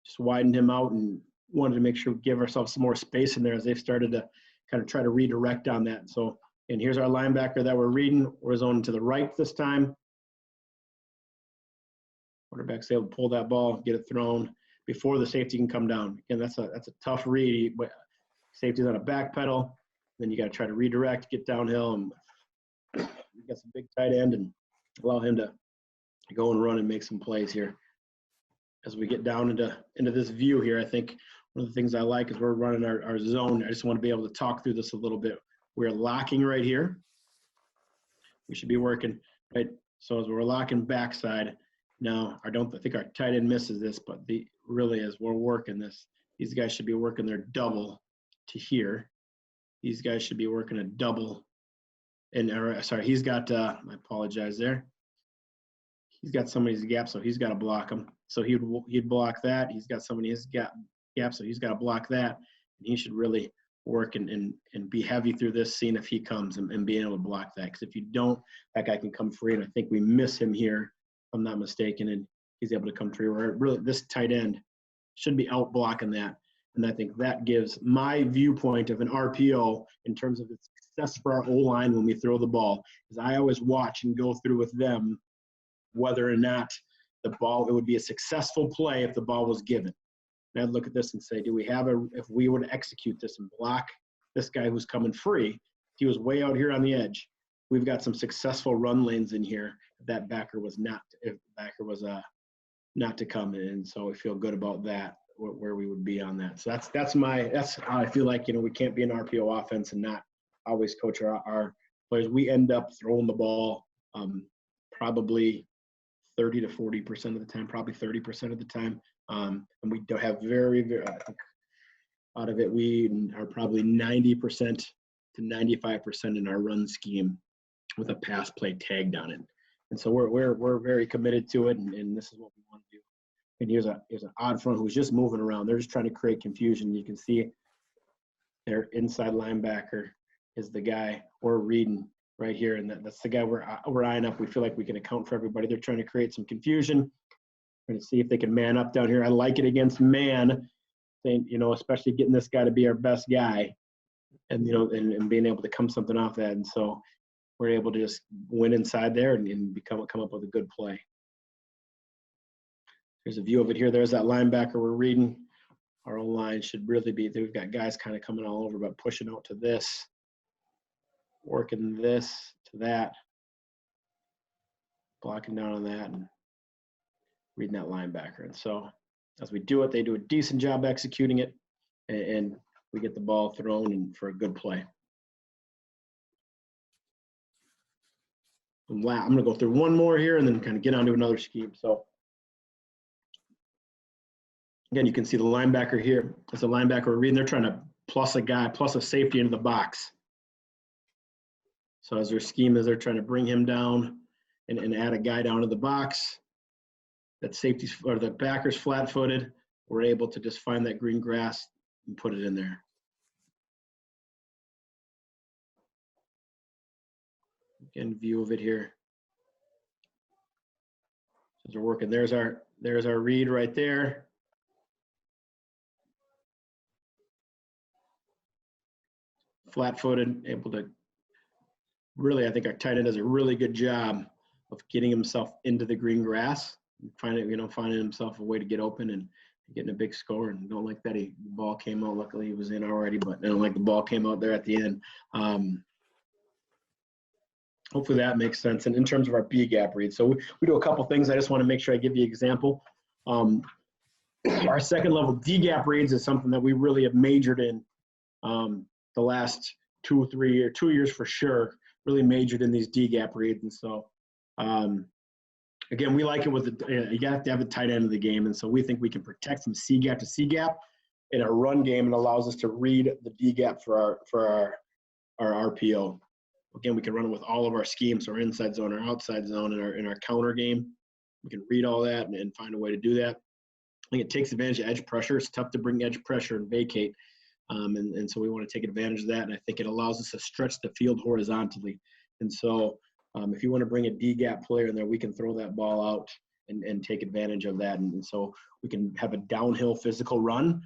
just widened him out and wanted to make sure we give ourselves some more space in there as they've started to kind of try to redirect on that. So, and here's our linebacker that we're reading. We're zoning to the right this time. Quarterback's able to pull that ball, get it thrown before the safety can come down. Again, that's a tough read. Safety's on a back pedal. Then you got to try to redirect, get downhill, and you got some big tight end and allow him to go and run and make some plays here. As we get down into this view here, I think one of the things I like is we're running our zone. I just want to be able to talk through this a little bit. We're locking right here. We should be working, right? So as we're locking backside, now I think our tight end misses this, but really as we're working this, these guys should be working their double to here. These guys should be working a double. And sorry, he's got, I apologize there. He's got somebody's gap, so he's got to block him. So he'd block that. He's got somebody his gap, so he's got to block that. And he should really work and be heavy through this, seeing if he comes and being able to block that. Because if you don't, that guy can come free. And I think we miss him here, if I'm not mistaken. And he's able to come free. Where really this tight end should be out blocking that. And I think that gives my viewpoint of an RPO in terms of its success for our O-line when we throw the ball. Is I always watch and go through with them whether or not it would be a successful play if the ball was given. And I'd look at this and say, if we would execute this and block this guy who's coming free, he was way out here on the edge. We've got some successful run lanes in here. If the backer was not to come in. And so I feel good about that, where we would be on that. So that's how I feel like, we can't be an RPO offense and not always coach our players. We end up throwing the ball probably 30 to 40% of the time, probably 30% of the time. And we don't have very, very, I think out of it, we are probably 90% to 95% in our run scheme with a pass play tagged on it. And so we're very committed to it, and this is what we want to do. And here's an odd front who's just moving around. They're just trying to create confusion. You can see their inside linebacker is the guy we're reading right here, and that's the guy we're eyeing up. We feel like we can account for everybody. They're trying to create some confusion, trying to see if they can man up down here. I like it against man, especially getting this guy to be our best guy, and and being able to come something off that. And so we're able to just win inside there and come up with a good play. There's a view of it here. There's that linebacker we're reading. Our own line should really be, we've got guys kind of coming all over, but pushing out to this, working this to that, blocking down on that, and reading that linebacker. And so as we do it, they do a decent job executing it, and we get the ball thrown and for a good play. I'm going to go through one more here and then kind of get onto another scheme. So again, you can see the linebacker here. As a linebacker we're reading, they're trying to plus a safety into the box. So as their scheme is, they're trying to bring him down and add a guy down to the box. That safety's or the backer's flat-footed. We're able to just find that green grass and put it in there. Again, view of it here. So they're working. There's our read right there. Flat-footed, able to really, I think our tight end does a really good job of getting himself into the green grass and finding himself a way to get open and getting a big score. And don't like that the ball came out. Luckily he was in already, but I don't like the ball came out there at the end. Hopefully that makes sense. And in terms of our B gap read, so we do a couple things. I just want to make sure I give you an example. Our second level D gap reads is something that we really have majored in the last 2 years for sure. really majored in these D-gap reads. And so, again, we like it with you have to have the tight end of the game. And so we think we can protect from C-gap to C-gap in our run game, and allows us to read the D-gap for our RPO. Again, we can run it with all of our schemes, our inside zone, our outside zone, in our counter game. We can read all that and find a way to do that. I think it takes advantage of edge pressure. It's tough to bring edge pressure and vacate. And so we want to take advantage of that. And I think it allows us to stretch the field horizontally. And so if you want to bring a D-gap player in there, we can throw that ball out and take advantage of that. And so we can have a downhill physical run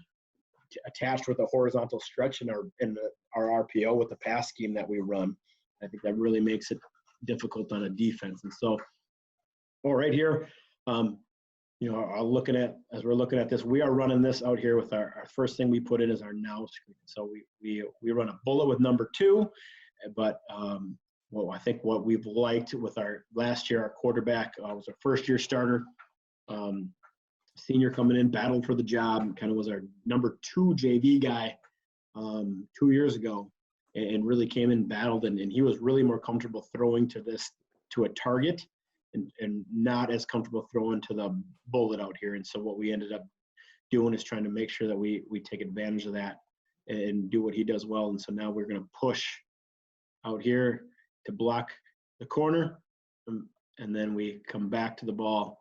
attached with a horizontal stretch in our RPO with the pass scheme that we run. I think that really makes it difficult on a defense. And so, right here, as we're looking at this, we are running this out here with our first thing we put in is our now screen. So we run a bullet with number 2, but I think what we've liked with our last year, our quarterback was our first-year starter, senior coming in, battled for the job, kind of was our number 2 JV guy 2 years ago, and really came in, battled, and he was really more comfortable throwing to a target and not as comfortable throwing to the bullet out here. And so what we ended up doing is trying to make sure that we take advantage of that and do what he does well. And so now we're going to push out here to block the corner, and then we come back to the ball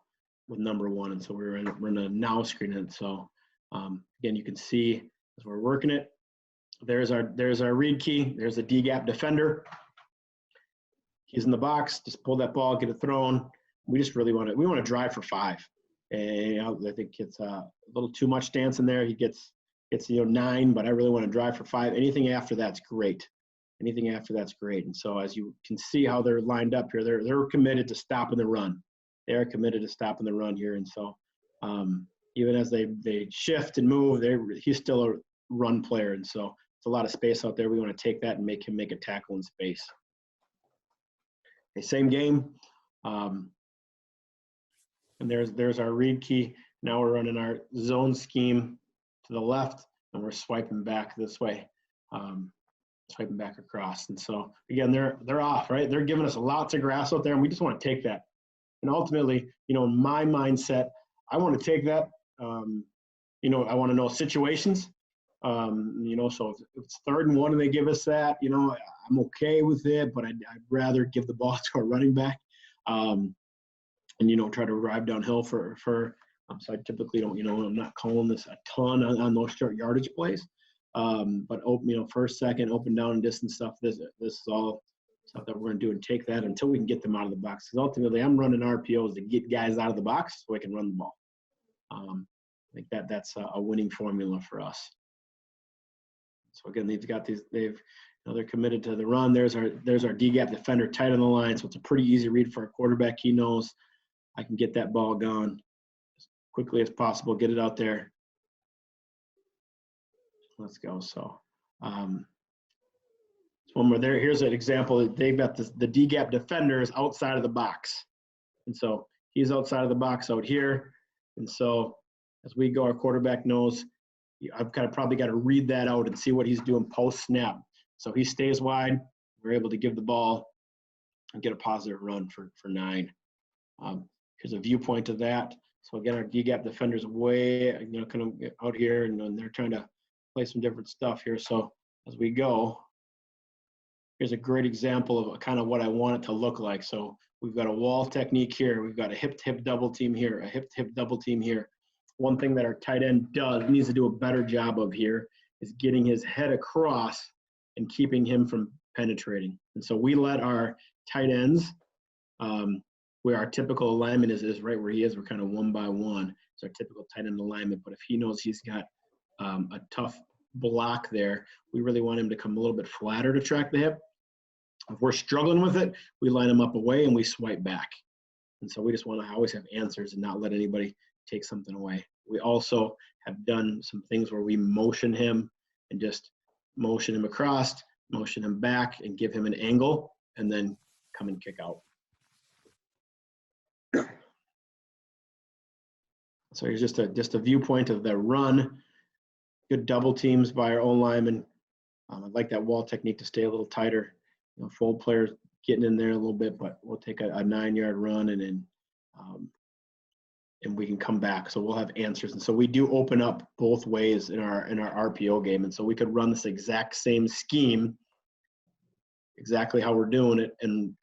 with number 1. And so we're in a now screen. And so again, you can see as we're working it, there's our read key. There's a D-gap defender. He's in the box. Just pull that ball, get it thrown. We just really want to drive for 5. And I think it's a little too much dance in there. He gets 9, but I really want to drive for 5. Anything after that's great. Anything after that's great. And so as you can see how they're lined up here, they're committed to stopping the run. They are committed to stopping the run here. And so even as they shift and move, he's still a run player. And so it's a lot of space out there. We want to take that and make him make a tackle in space. Okay, same game. And there's our read key. Now we're running our zone scheme to the left, and we're swiping back this way, swiping back across. And so again, they're off, right? They're giving us lots of grass out there, and we just want to take that. And ultimately, in my mindset, I want to take that. I want to know situations. So if it's 3rd and 1 and they give us that, I'm okay with it, but I'd rather give the ball to a running back, and try to drive downhill for. So I typically don't, I'm not calling this a ton on those short yardage plays, but open, first, second, open down and distance stuff. This is all stuff that we're going to do and take that until we can get them out of the box. Because ultimately, I'm running RPOs to get guys out of the box so I can run the ball. I think that's a winning formula for us. So again, they're committed to the run. There's our D-gap defender tight on the line, so it's a pretty easy read for our quarterback. He knows I can get that ball gone as quickly as possible, get it out there. Let's go. So one more there. Here's an example. They've got the D-gap defender is outside of the box, and so he's outside of the box out here. And so as we go, our quarterback knows I've probably got to read that out and see what he's doing post snap. So he stays wide. We're able to give the ball and get a positive run for 9. Here's a viewpoint of that. So again, our D-gap defenders way, kind of out here, and they're trying to play some different stuff here. So as we go, here's a great example of kind of what I want it to look like. So we've got a wall technique here. We've got a hip-to-hip double team here, a hip-to-hip double team here. One thing that our tight end needs to do a better job of here is getting his head across and keeping him from penetrating. And so we let our tight ends, where our typical alignment is right where he is, we're kind of 1 by 1. It's our typical tight end alignment. But if he knows he's got a tough block there, we really want him to come a little bit flatter to track the hip. If we're struggling with it, we line him up away and we swipe back. And so we just want to always have answers and not let anybody take something away. We also have done some things where we motion him and just motion him across, motion him back, and give him an angle, and then come and kick out. So here's just a viewpoint of the run. Good double teams by our own linemen. I'd like that wall technique to stay a little tighter. fold players getting in there a little bit, but we'll take a 9-yard run and then and we can come back. So we'll have answers. And so we do open up both ways in our RPO game. And so we could run this exact same scheme, exactly how we're doing it, and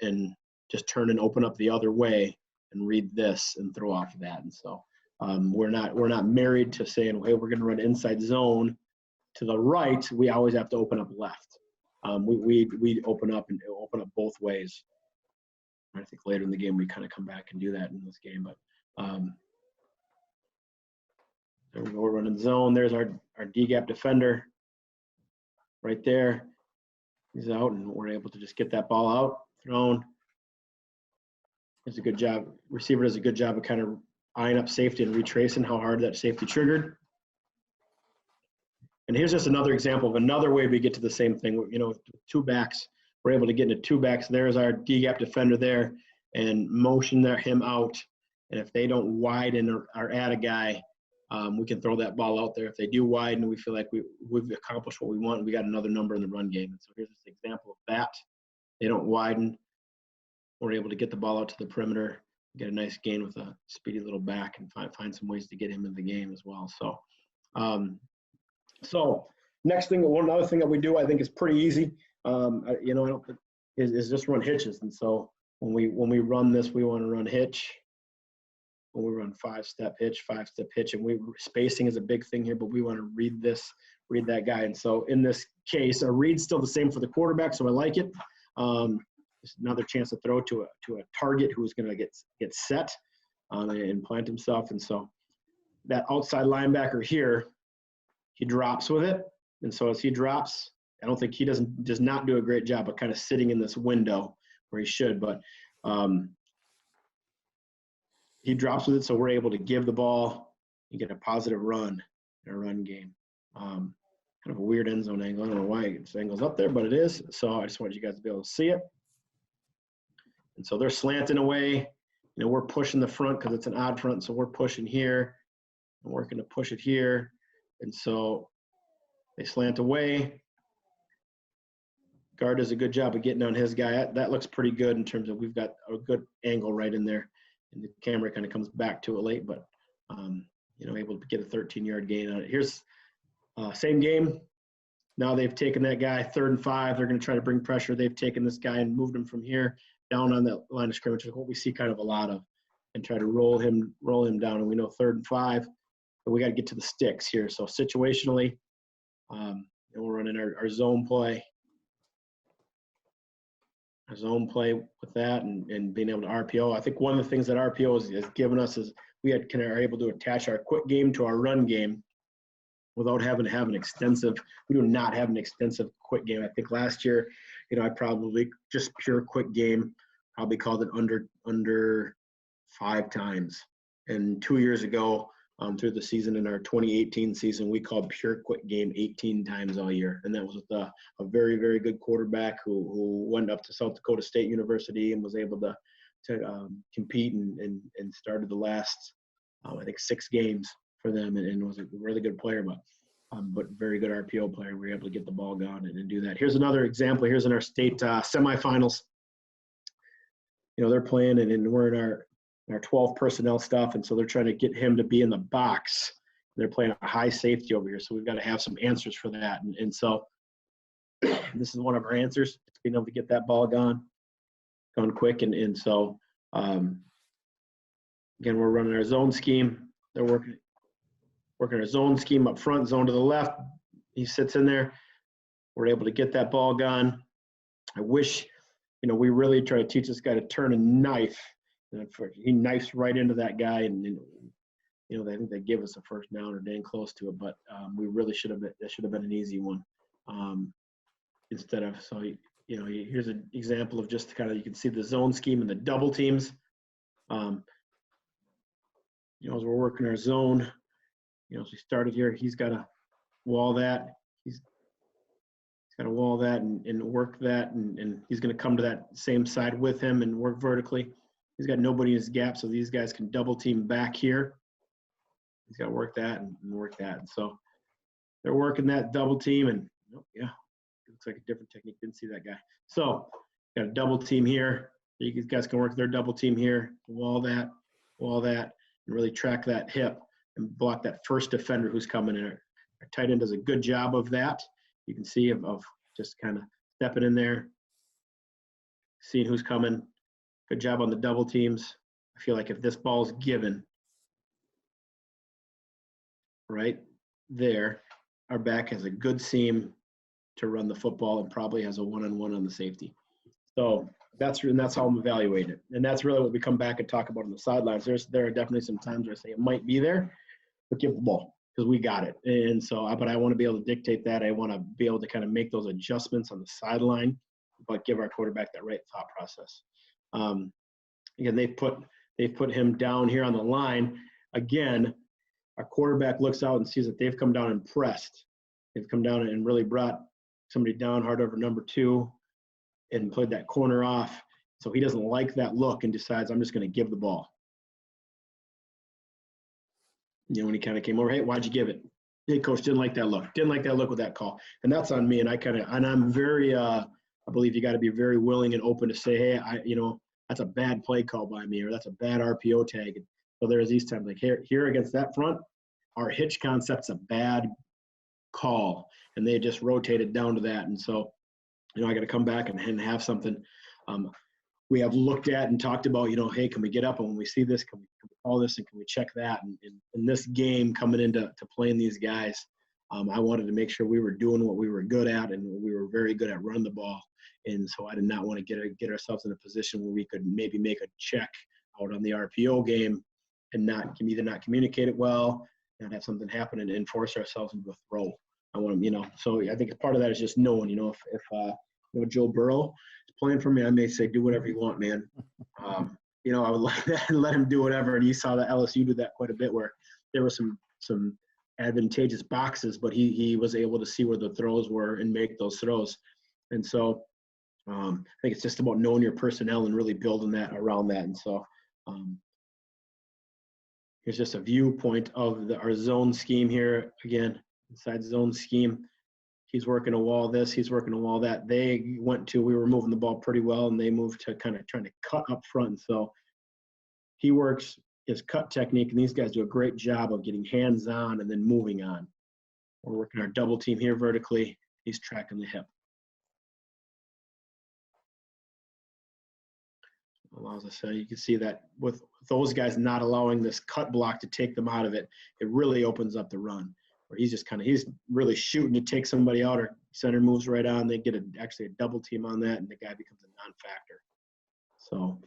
just turn and open up the other way and read this and throw off of that. And so we're not married to saying, hey, we're going to run inside zone to the right. We always have to open up left. We open up both ways. I think later in the game we kind of come back and do that in this game. But there we go. We're running zone. There's our D-gap defender right there. He's out, and we're able to just get that ball out, thrown. Does a good job. Receiver does a good job of kind of eyeing up safety and retracing how hard that safety triggered. And here's just another example of another way we get to the same thing. You know, two backs, we're able to get into two backs. There's our D-gap defender there and motion him out. And if they don't widen or add a guy, we can throw that ball out there. If they do widen, we feel like we've accomplished what we want. We got another number in the run game. And so here's this example of that. They don't widen. We're able to get the ball out to the perimeter, get a nice gain with a speedy little back, and find some ways to get him in the game as well. So, next thing, one other thing that we do, I think is pretty easy. Is just run hitches. And so when we run this, we want to run hitch. When we run 5-step hitch, 5-step hitch, and spacing is a big thing here, but we want to read that guy. And so in this case, a read's still the same for the quarterback, so I like it. It's another chance to throw to a target who's going to get set and plant himself. And so that outside linebacker here, he drops with it. And so as he drops, I don't think does not do a great job of kind of sitting in this window where he should, but he drops with it, so we're able to give the ball and get a positive run in a run game. Kind of a weird end zone angle. I don't know why this angle's up there, but it is. So I just want you guys to be able to see it. And so they're slanting away. You know, we're pushing the front because it's an odd front, so we're pushing here and working to push it here. And so they slant away. Guard does a good job of getting on his guy. That looks pretty good in terms of we've got a good angle right in there. And the camera kind of comes back to it late, but, able to get a 13-yard gain on it. Here's same game. Now they've taken that guy, 3rd and 5. They're going to try to bring pressure. They've taken this guy and moved him from here down on that line of scrimmage, what we see kind of a lot of, and try to roll him down. And we know 3rd and 5, but we got to get to the sticks here. So situationally, we're running our zone play. A zone play with that and being able to RPO. I think one of the things that RPO has given us is we are able to attach our quick game to our run game without having to have we do not have an extensive quick game. I think last year, I probably just pure quick game, probably called it under 5 times. And 2 years ago, through the season, in our 2018 season, we called pure quick game 18 times all year. And that was with a very, very good quarterback who went up to South Dakota State University and was able to compete and started the last, I think, 6 games for them and was a really good player, but very good RPO player. We were able to get the ball going and do that. Here's another example. Here's in our state semifinals. They're playing and we're in our 12 personnel stuff, and so they're trying to get him to be in the box. They're playing a high safety over here, so we've got to have some answers for that. And so this is one of our answers, being able to get that ball gone quick. And so, again, we're running our zone scheme. They're working our zone scheme up front, zone to the left. He sits in there. We're able to get that ball gone. I wish, we really try to teach this guy to turn a knife. And he knifes right into that guy, and I think they give us a first down or dang close to it, but we really should have been an easy one instead of. So here's an example of just kind of, you can see the zone scheme and the double teams. As we're working our zone, as we started here, he's got to wall that. He's got to wall that and work that, and he's going to come to that same side with him and work vertically. He's got nobody in his gap, so these guys can double team back here. He's got to work that and work that. And so they're working that double team, and looks like a different technique. Didn't see that guy. So got a double team here. You guys can work their double team here, wall that, and really track that hip and block that first defender who's coming in. Our tight end does a good job of that. You can see of just kind of stepping in there, seeing who's coming. Good job on the double teams. I feel like if this ball's given right there, our back has a good seam to run the football and probably has a one-on-one on the safety. So that's how I'm evaluating it. And that's really what we come back and talk about on the sidelines. There are definitely some times where I say it might be there, but give the ball because we got it. And so, but I want to be able to dictate that. I want to be able to kind of make those adjustments on the sideline, but give our quarterback that right thought process. Again, they've put him down here on the line. Again, our quarterback looks out and sees that they've come down and pressed. They've come down and really brought somebody down hard over number 2 and played that corner off. So he doesn't like that look and decides, I'm just going to give the ball. You know, when he kind of came over, hey, why'd you give it? Hey, coach, didn't like that look. Didn't like that look with that call. And that's on me. And I'm very, I believe you got to be very willing and open to say, hey, that's a bad play call by me, or that's a bad RPO tag. And so there's these times like here against that front, our hitch concept's a bad call. And they just rotated down to that. And so, I got to come back and have something we have looked at and talked about, hey, can we get up? And when we see this, can we call this and can we check that? And in this game coming into playing these guys, I wanted to make sure we were doing what we were good at, and we were very good at running the ball. And so I did not want to get ourselves in a position where we could maybe make a check out on the RPO game and either not communicate it well, not have something happen and force ourselves into a throw. I want to, so I think part of that is just knowing, if Joe Burrow is playing for me, I may say, do whatever you want, man. I would like that and let him do whatever. And you saw that LSU do that quite a bit, where there were some advantageous boxes, but he was able to see where the throws were and make those throws. And so I think it's just about knowing your personnel and really building that around that. And so here's just a viewpoint of our zone scheme here. Again, inside zone scheme, he's working a wall this, he's working a wall that. We were moving the ball pretty well, and they moved to kind of trying to cut up front. And so he works his cut technique, and these guys do a great job of getting hands-on and then moving on. We're working our double team here vertically. He's tracking the hip. Allows us, you can see that with those guys not allowing this cut block to take them out of it, it really opens up the run. Where he's really shooting to take somebody out, or center moves right on. They get actually a double team on that, and the guy becomes a non-factor. So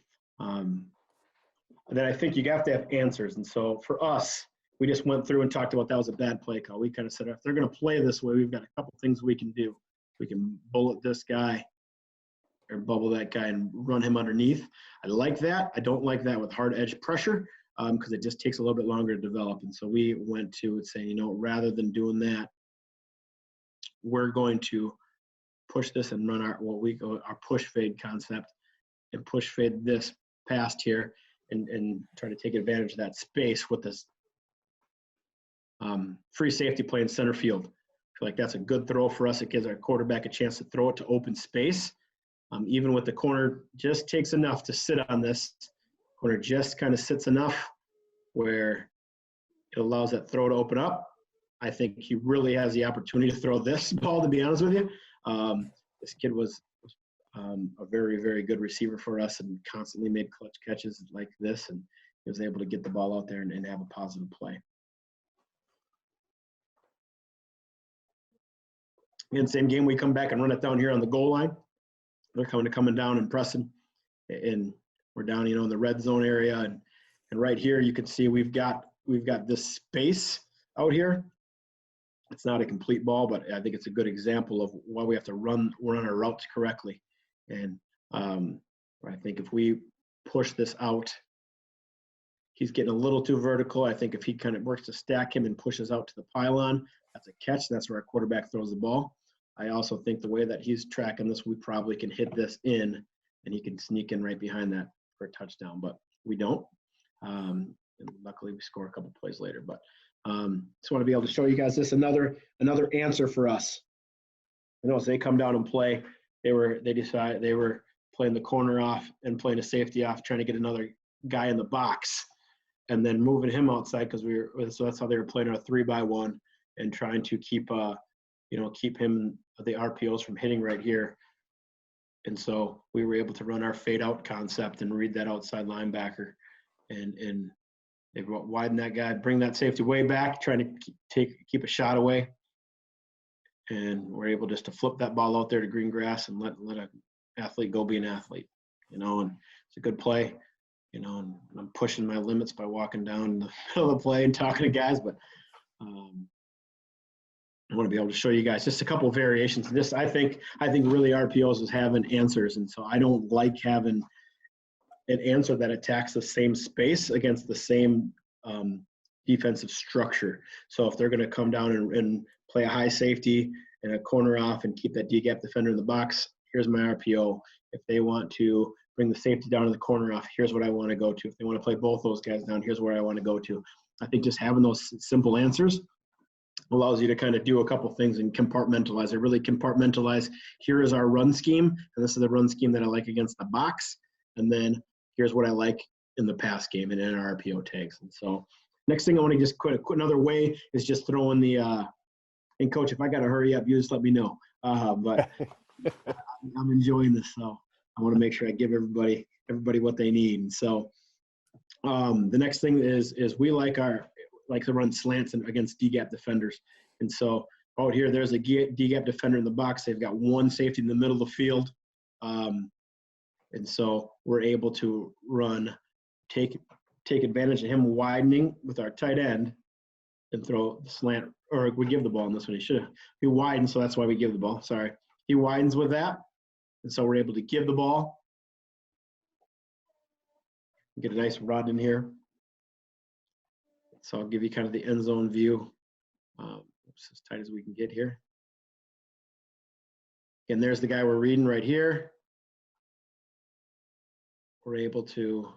then I think you have to have answers. And so for us, we just went through and talked about that was a bad play call. We kind of said, if they're going to play this way, we've got a couple things we can do. We can bullet this guy or bubble that guy and run him underneath. I like that. I don't like that with hard edge pressure, because it just takes a little bit longer to develop. And so we went to saying, rather than doing that, we're going to push this and run our push fade concept and push fade this past here and try to take advantage of that space with this free safety play in center field. I feel like that's a good throw for us. It gives our quarterback a chance to throw it to open space. Even with the corner, just takes enough to sit on this. Corner just kind of sits enough where it allows that throw to open up. I think he really has the opportunity to throw this ball, to be honest with you. This kid was a very, very good receiver for us and constantly made clutch catches like this, and he was able to get the ball out there and have a positive play. In the same game, we come back and run it down here on the goal line. They're coming down and pressing, and we're down, in the red zone area, and right here you can see we've got this space out here. It's not a complete ball, but I think it's a good example of why we have to run our routes correctly. And I think if we push this out, he's getting a little too vertical. I think if he kind of works to stack him and pushes out to the pylon, that's a catch. That's where our quarterback throws the ball. I also think the way that he's tracking this, we probably can hit this in, and he can sneak in right behind that for a touchdown, but we don't. And luckily, we score a couple plays later. But just want to be able to show you guys this, another answer for us. And once they come down and play, they decided they were playing the corner off and playing a safety off, trying to get another guy in the box, and then moving him outside so that's how they were playing our 3-by-1 and trying to keep him, the RPOs, from hitting right here. And so we were able to run our fade out concept and read that outside linebacker, and they widen that guy, bring that safety way back, trying to keep a shot away. And we're able just to flip that ball out there to green grass and let an athlete go be an athlete, and it's a good play, and I'm pushing my limits by walking down the middle of the play and talking to guys, but I want to be able to show you guys just a couple of variations. And this, I think really RPOs is having answers. And so I don't like having an answer that attacks the same space against the same defensive structure. So if they're going to come down and play a high safety and a corner off and keep that D-gap defender in the box, here's my RPO. If they want to bring the safety down in the corner off, here's what I want to go to. If they want to play both those guys down, here's where I want to go to. I think just having those simple answers allows you to kind of do a couple things and compartmentalize. I really compartmentalize. Here is our run scheme, and this is the run scheme that I like against the box. And then here's what I like in the pass game and in our RPO tags. And so next thing I want to just quit another way is just throw in the and coach, if I got to hurry up, you just let me know. But I'm enjoying this, so I want to make sure I give everybody what they need. And so the next thing is we like to run slants against D-gap defenders. And so out here, there's a D-gap defender in the box. They've got one safety in the middle of the field. And so we're able to take advantage of him widening with our tight end and throw the slant, or we give the ball in this one. He widens, so that's why we give the ball. Sorry. He widens with that. And so we're able to give the ball. Get a nice run in here. So I'll give you kind of the end zone view. As tight as we can get here. And there's the guy we're reading right here. We're able to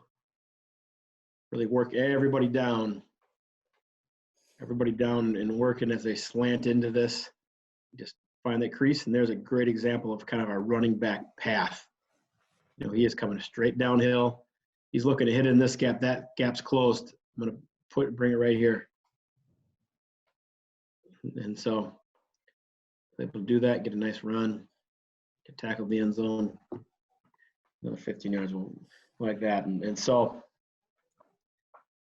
really work everybody down and working as they slant into this. Just find that crease, and there's a great example of kind of our running back path. He is coming straight downhill. He's looking to hit in this gap. That gap's closed. I'm going to bring it right here. And so able to do that, get a nice run, get tackle the end zone, another 15 yards like that. And so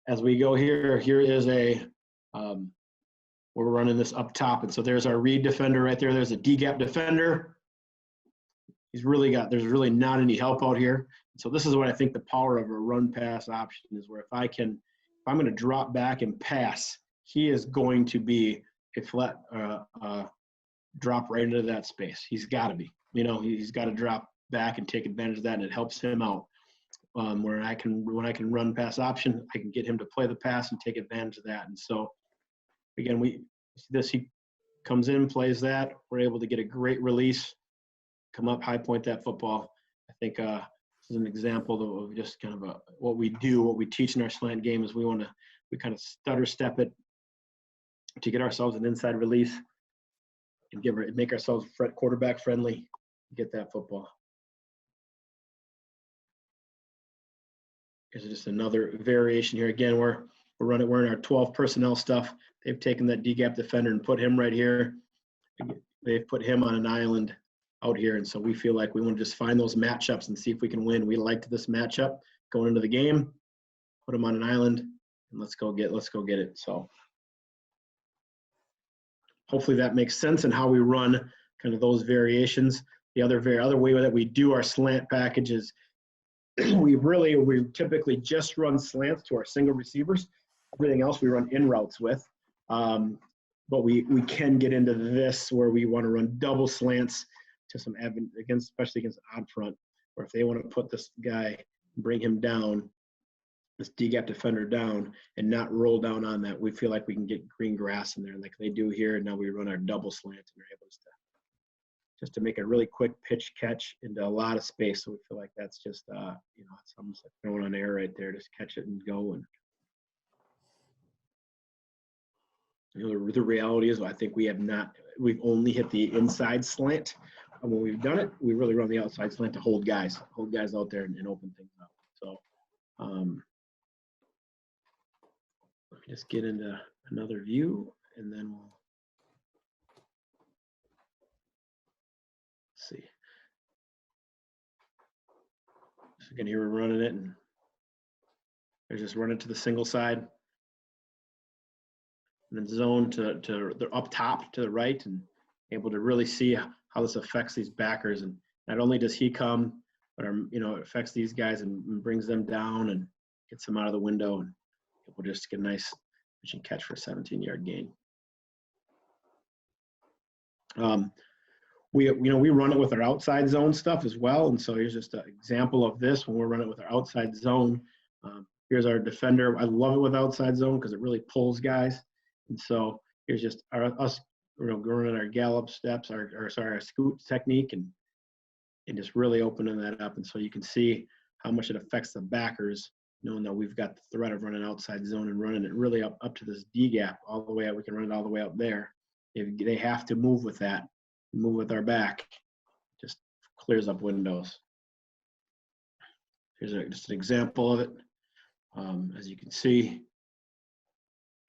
as we go here is we're running this up top. And so there's our read defender right there. There's a D-gap defender. There's really not any help out here. So this is what I think the power of a run pass option is, where if I'm going to drop back and pass, he is going to be a flat drop right into that space. He's got to be. He's got to drop back and take advantage of that, and it helps him out. When I can run pass option, I can get him to play the pass and take advantage of that. And so, again, he comes in, plays that. We're able to get a great release, come up, high point that football. I think this is an example of just kind of what we teach in our slant game is we kind of stutter step it to get ourselves an inside release and make ourselves quarterback friendly, get that football. Here's just another variation here. Again, we're in our 12 personnel stuff. They've taken that D-gap defender and put him right here. They've put him on an island out here, and so we feel like we want to just find those matchups and see if we can win. We liked this matchup going into the game. Put him on an island, and let's go get it. So hopefully that makes sense in how we run kind of those variations. The other way that we do our slant packages, we typically just run slants to our single receivers. Everything else we run in routes with. But we can get into this where we want to run double slants to some especially against odd front, or if they want to put this guy, bring him down, this D-gap defender down, and not roll down on that. We feel like we can get green grass in there like they do here, and now we run our double slant and we're able just to make a really quick pitch catch into a lot of space. So we feel like that's just it's almost like throwing on air right there. Just catch it and go. The reality is I think we've only hit the inside slant. And when we've done it, we really run the outside slant to hold guys out there and open things up. So let me just get into another view, and then we'll see. So again, here we're running it, and they're just running to the single side, and then zone to the up top to the right, and able to really see how this affects these backers. And not only does he come, but it affects these guys and brings them down and gets them out of the window, and we'll just get a nice pitch and catch for a 17-yard gain. We run it with our outside zone stuff as well, and so here's just an example of this when we're running it with our outside zone. Here's our defender. I love it with outside zone because it really pulls guys. And so here's just us running our gallop steps, our scoot technique, and just really opening that up. And so you can see how much it affects the backers, knowing that we've got the threat of running outside zone and running it really up to this D gap all the way up. We can run it all the way up there. If they have to move with that, move with our back, just clears up windows. Here's just an example of it. As you can see,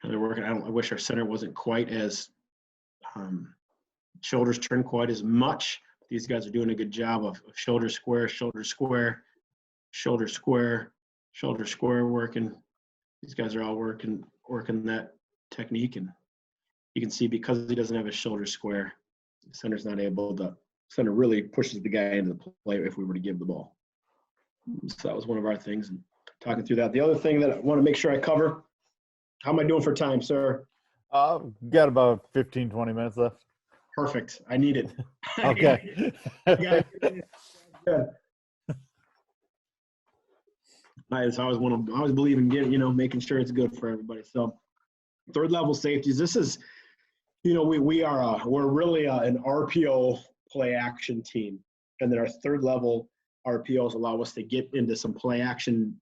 they're working. I wish our center wasn't quite as shoulders turned quite as much. These guys are doing a good job of shoulder square, shoulder square, shoulder square, shoulder square working. These guys are all working that technique, and you can see because he doesn't have his shoulder square, the center's not able to. Center really pushes the guy into the play if we were to give the ball. So that was one of our things, and talking through that. The other thing that I want to make sure I cover, how am I doing for time, sir? Got about 15, 20 minutes left. Perfect. I need it. Okay. Good. I always believe in getting, making sure it's good for everybody. So third level safeties, this is, we're really an RPO play action team. And then our third level RPOs allow us to get into some play action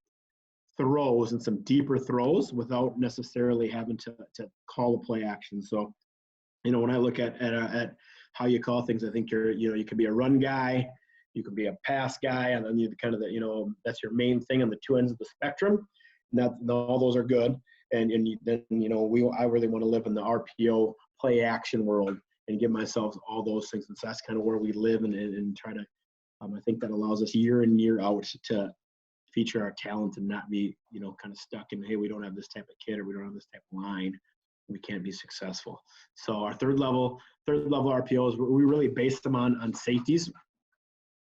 throws and some deeper throws without necessarily having to call a play action. So, when I look at how you call things, I think you could be a run guy, you could be a pass guy, and then you kind of that's your main thing on the two ends of the spectrum. And all those are good. And then I really want to live in the RPO play action world and give myself all those things. And so that's kind of where we live and try to. I think that allows us year in, year out to feature our talent and not be, kind of stuck in, hey, we don't have this type of kid or we don't have this type of line. We can't be successful. So our third level RPOs, we really base them on safeties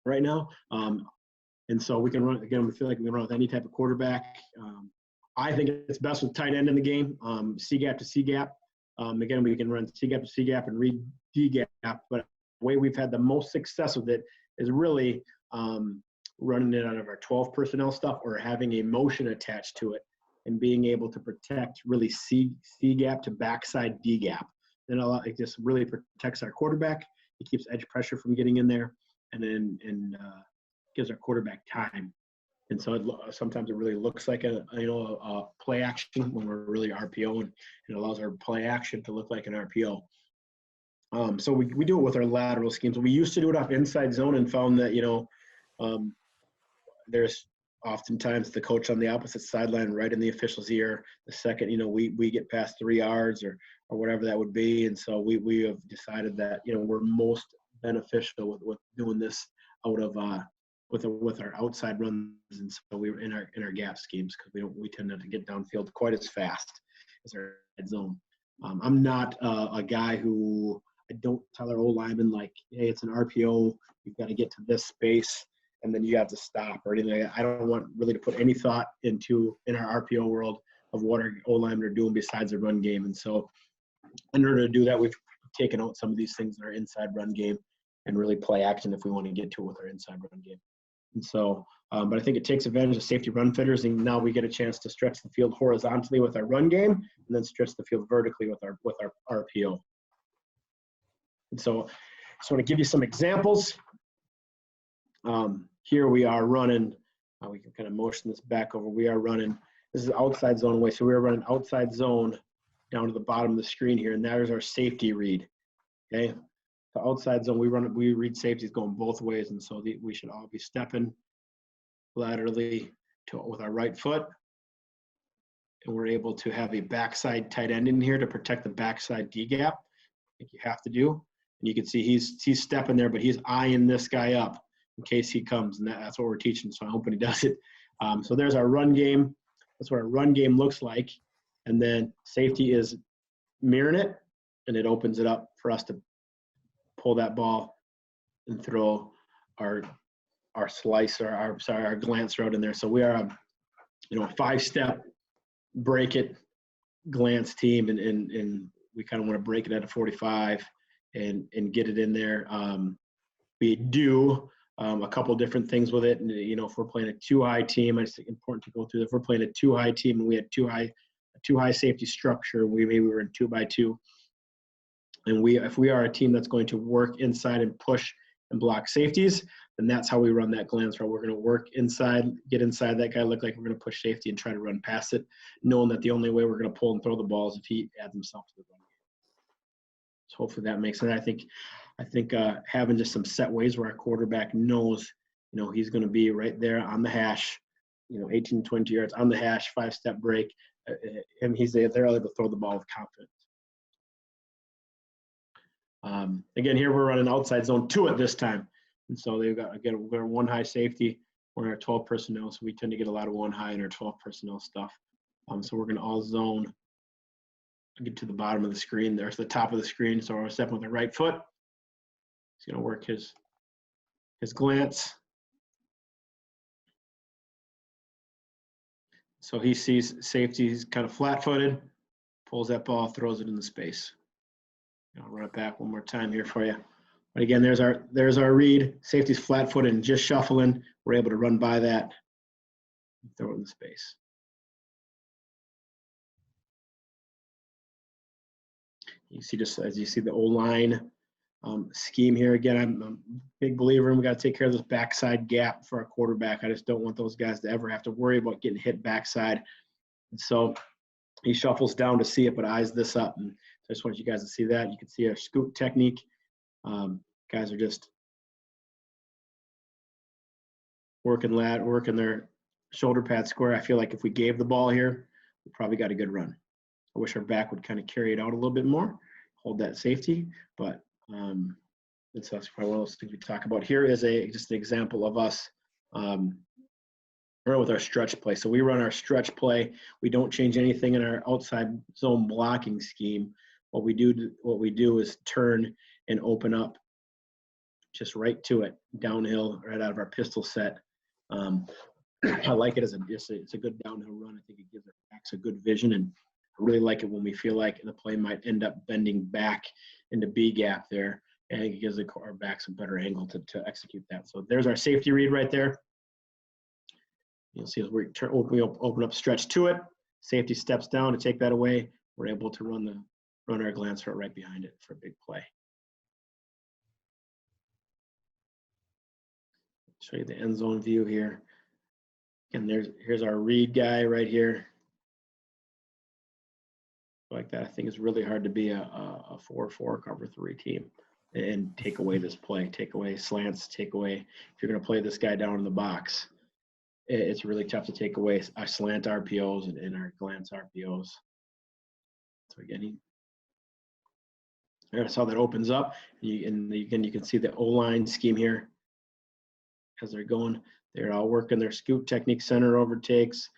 right now. And so we can run, again, we feel like we can run with any type of quarterback. I think it's best with tight end in the game, C gap to C gap. Again, we can run C gap to C gap and read D gap, but the way we've had the most success with it is really running it out of our 12 personnel stuff or having a motion attached to it and being able to protect really C gap to backside D gap. Then it just really protects our quarterback. It keeps edge pressure from getting in there, and then gives our quarterback time. And so sometimes it really looks like a play action when we're really RPO, and it allows our play action to look like an RPO. So we do it with our lateral schemes. We used to do it off inside zone and found that there's oftentimes the coach on the opposite sideline right in the official's ear the second we get past 3 yards or whatever that would be. And so we have decided that we're most beneficial with doing this out of with our outside runs, and so we were in our gap schemes because we tend not to get downfield quite as fast as our zone. I'm not a guy who I don't tell our old linemen like, hey, it's an RPO, you've got to get to this space and then you have to stop or anything. I don't want really to put any thought in our RPO world of what our old linemen are doing besides the run game. And so in order to do that, we've taken out some of these things in our inside run game and really play action if we want to get to it with our inside run game. And so, but I think it takes advantage of safety run fitters, and now we get a chance to stretch the field horizontally with our run game, and then stretch the field vertically with our RPO. And so, I just want to give you some examples. Here we are running. We can kind of motion this back over. We are running. This is outside zone away, so we are running outside zone down to the bottom of the screen here, and there's our safety read. Okay, the outside zone, we read safeties going both ways, and so we should all be stepping laterally with our right foot, and we're able to have a backside tight end in here to protect the backside D gap. I think you have to do, and you can see he's stepping there, but he's eyeing this guy up in case he comes, and that's what we're teaching. So I'm hoping he does it. So there's our run game. That's what our run game looks like, and then safety is mirroring it, and it opens it up for us to pull that ball and throw our slice or our glance route in there. So we are a 5-step break it glance team, and we kind of want to break it at a 45 and get it in there. We do a couple different things with it, and if we're playing a 2-high team, it's important to go through that. If we're playing a 2-high team and we had a 2-high safety structure, maybe we were in 2-by-2, and if we are a team that's going to work inside and push and block safeties, then that's how we run that glance route. We're going to work inside, get inside that guy, look like we're going to push safety and try to run past it, knowing that the only way we're going to pull and throw the ball is if he adds himself to the run game. So hopefully that makes sense. I think having just some set ways where our quarterback knows, he's going to be right there on the hash, 18, 20 yards on the hash, 5-step break, and they're able to throw the ball with confidence. Again, here we're running outside zone 2 at this time. And so we're 1-high safety. We're in our 12 personnel, so we tend to get a lot of 1-high in our 12 personnel stuff. So we're going to all zone, get to the bottom of the screen. There's the top of the screen. So we're stepping with the right foot. He's going to work his glance. So he sees safety. He's kind of flat-footed, pulls that ball, throws it in the space. I'll run it back one more time here for you. But again, there's our read. Safety's flat-footed and just shuffling. We're able to run by that, throw it in the space. You see, just as you see the O-line scheme here. Again, I'm a big believer in we got to take care of this backside gap for our quarterback. I just don't want those guys to ever have to worry about getting hit backside. And so he shuffles down to see it, but eyes this up. And I just want you guys to see that. You can see our scoop technique. Guys are just working their shoulder pad square. I feel like if we gave the ball here, we probably got a good run. I wish our back would kind of carry it out a little bit more, hold that safety, but that's probably one of those things we talk about. Here is just an example of us with our stretch play. So we run our stretch play. We don't change anything in our outside zone blocking scheme. What we do is turn and open up just right to it, downhill, right out of our pistol set. I like it as it's a good downhill run. I think it gives our backs a good vision, and I really like it when we feel like the play might end up bending back into B gap there, and it gives our backs a better angle to execute that. So there's our safety read right there. You'll see as we open up stretch to it, safety steps down to take that away. We're able to run our glance route right behind it for a big play. Show you the end zone view here. And here's our read guy right here. Like that, I think it's really hard to be a 4-4 cover 3 team and take away this play, take away slants, take away, if you're going to play this guy down in the box, it's really tough to take away our slant RPOs and our glance RPOs. So again, that's how that opens up. And again, you can see the O-line scheme here as they're going. They're all working their scoop technique, center overtakes.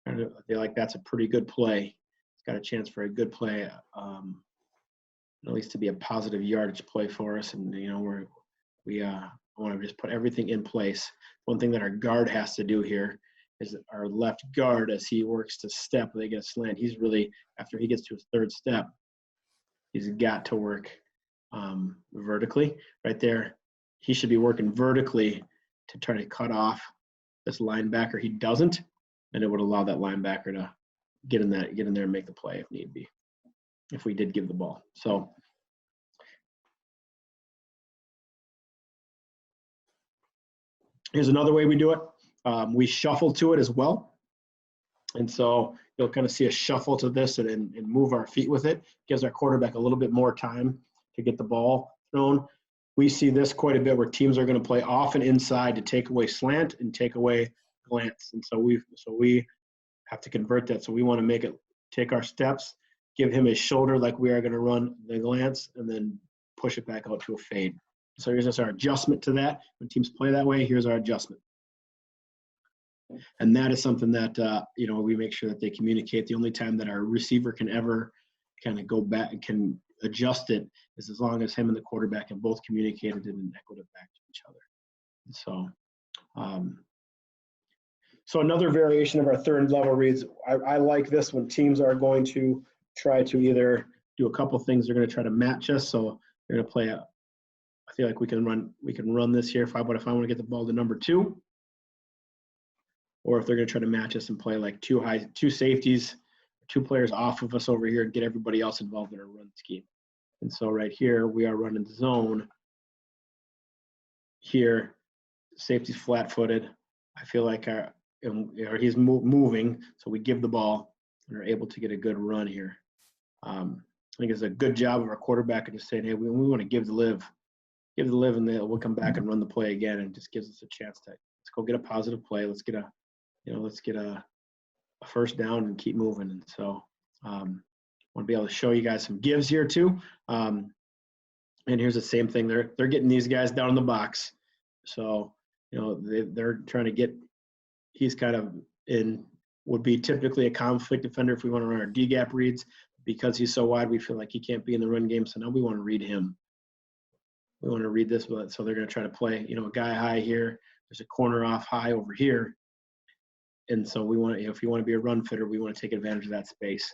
I feel like that's a pretty good play. It's got a chance for a good play, at least to be a positive yardage play for us. And we want to just put everything in place. One thing that our guard has to do here is that our left guard, as he works to step, they get a slant. He's really, after he gets to his 3rd step, he's got to work vertically right there. He should be working vertically to try to cut off this linebacker. He doesn't, and it would allow that linebacker to get in there and make the play if need be, if we did give the ball. So here's another way we do it. We shuffle to it as well. And so you'll kind of see a shuffle to this and move our feet with it. Gives our quarterback a little bit more time to get the ball thrown. We see this quite a bit where teams are going to play off and inside to take away slant and take away glance. And so we have to convert that. So we want to make it take our steps, give him his shoulder like we are going to run the glance, and then push it back out to a fade. So here's just our adjustment to that. When teams play that way, here's our adjustment. And that is something that, we make sure that they communicate. The only time that our receiver can ever kind of go back and can adjust it is as long as him and the quarterback have both communicated it and echoed it back to each other. And so another variation of our third level reads, I like this when teams are going to try to either do a couple things. They're going to try to match us. So they're going to play I feel like we can run this here if I want to get the ball to number 2. Or if they're going to try to match us and play like two safeties, 2 players off of us over here and get everybody else involved in our run scheme. And so right here, we are running zone. Here, safety's flat-footed. I feel like he's moving, so we give the ball and are able to get a good run here. I think it's a good job of our quarterback of just saying, hey, we want to give the live, and then we'll come back and run the play again, and just gives us a chance to let's go get a positive play. Let's get a first down and keep moving. And so I want to be able to show you guys some gives here too. And here's the same thing. They're getting these guys down in the box. So, they're trying to get, he's kind of would be typically a conflict defender if we want to run our D-gap reads. Because he's so wide, we feel like he can't be in the run game. So now we want to read him. We want to read this, so they're going to try to play, a guy high here. There's a corner off high over here. And so we want to, if you want to be a run fitter, we want to take advantage of that space.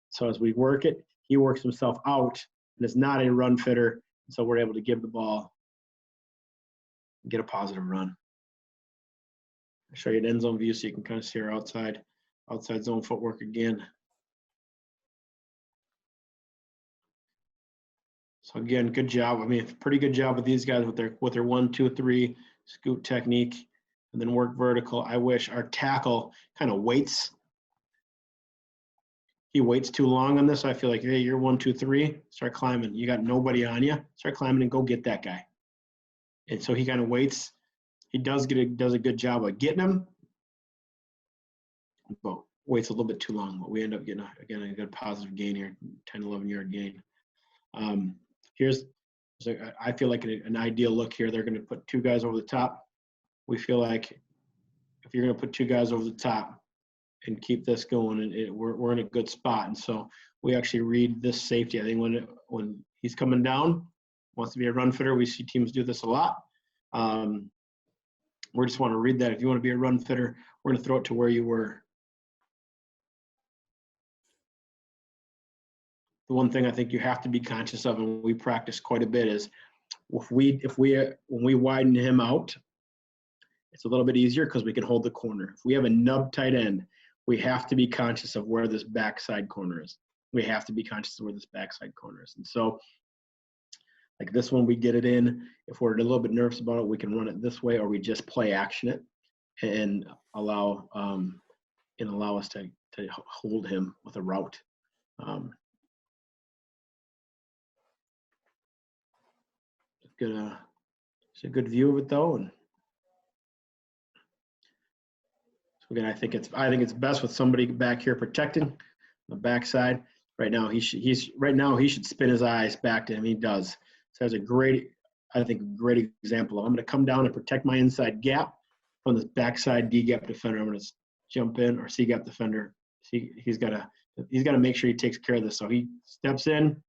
So as we work it, he works himself out and is not a run fitter. So we're able to give the ball and get a positive run. I'll show you an end zone view so you can kind of see our outside zone footwork again. So again, good job. I mean, pretty good job with these guys with their 1, 2, 3 scoot technique. And then work vertical. I wish our tackle kind of waits. He waits too long on this. I feel like, hey, you're 1, 2, 3. Start climbing. You got nobody on you. Start climbing and go get that guy. And so he kind of waits. He does a good job of getting him, but waits a little bit too long. But we end up getting a good positive gain here, 10, 11-yard gain. I feel like an ideal look here. They're going to put 2 guys over the top. We feel like if you're going to put 2 guys over the top and keep this going, we're in a good spot. And so we actually read this safety. I think when he's coming down, wants to be a run fitter, we see teams do this a lot. We just want to read that. If you want to be a run fitter, we're going to throw it to where you were. The one thing I think you have to be conscious of, and we practice quite a bit, is when we widen him out, it's a little bit easier because we can hold the corner. If we have a nub tight end, we have to be conscious of where this backside corner is. We have to be conscious of where this backside corner is. And so, like this one, we get it in. If we're a little bit nervous about it, we can run it this way, or we just play action it and allow us to hold him with a route. It's a good view of it though, and so again, I think it's best with somebody back here protecting the backside. Right now, he should spin his eyes back to him. He does. So that's a great example. I'm going to come down and protect my inside gap from this backside D gap defender. I'm going to jump in, or C gap defender. He's got to make sure he takes care of this. So he steps in,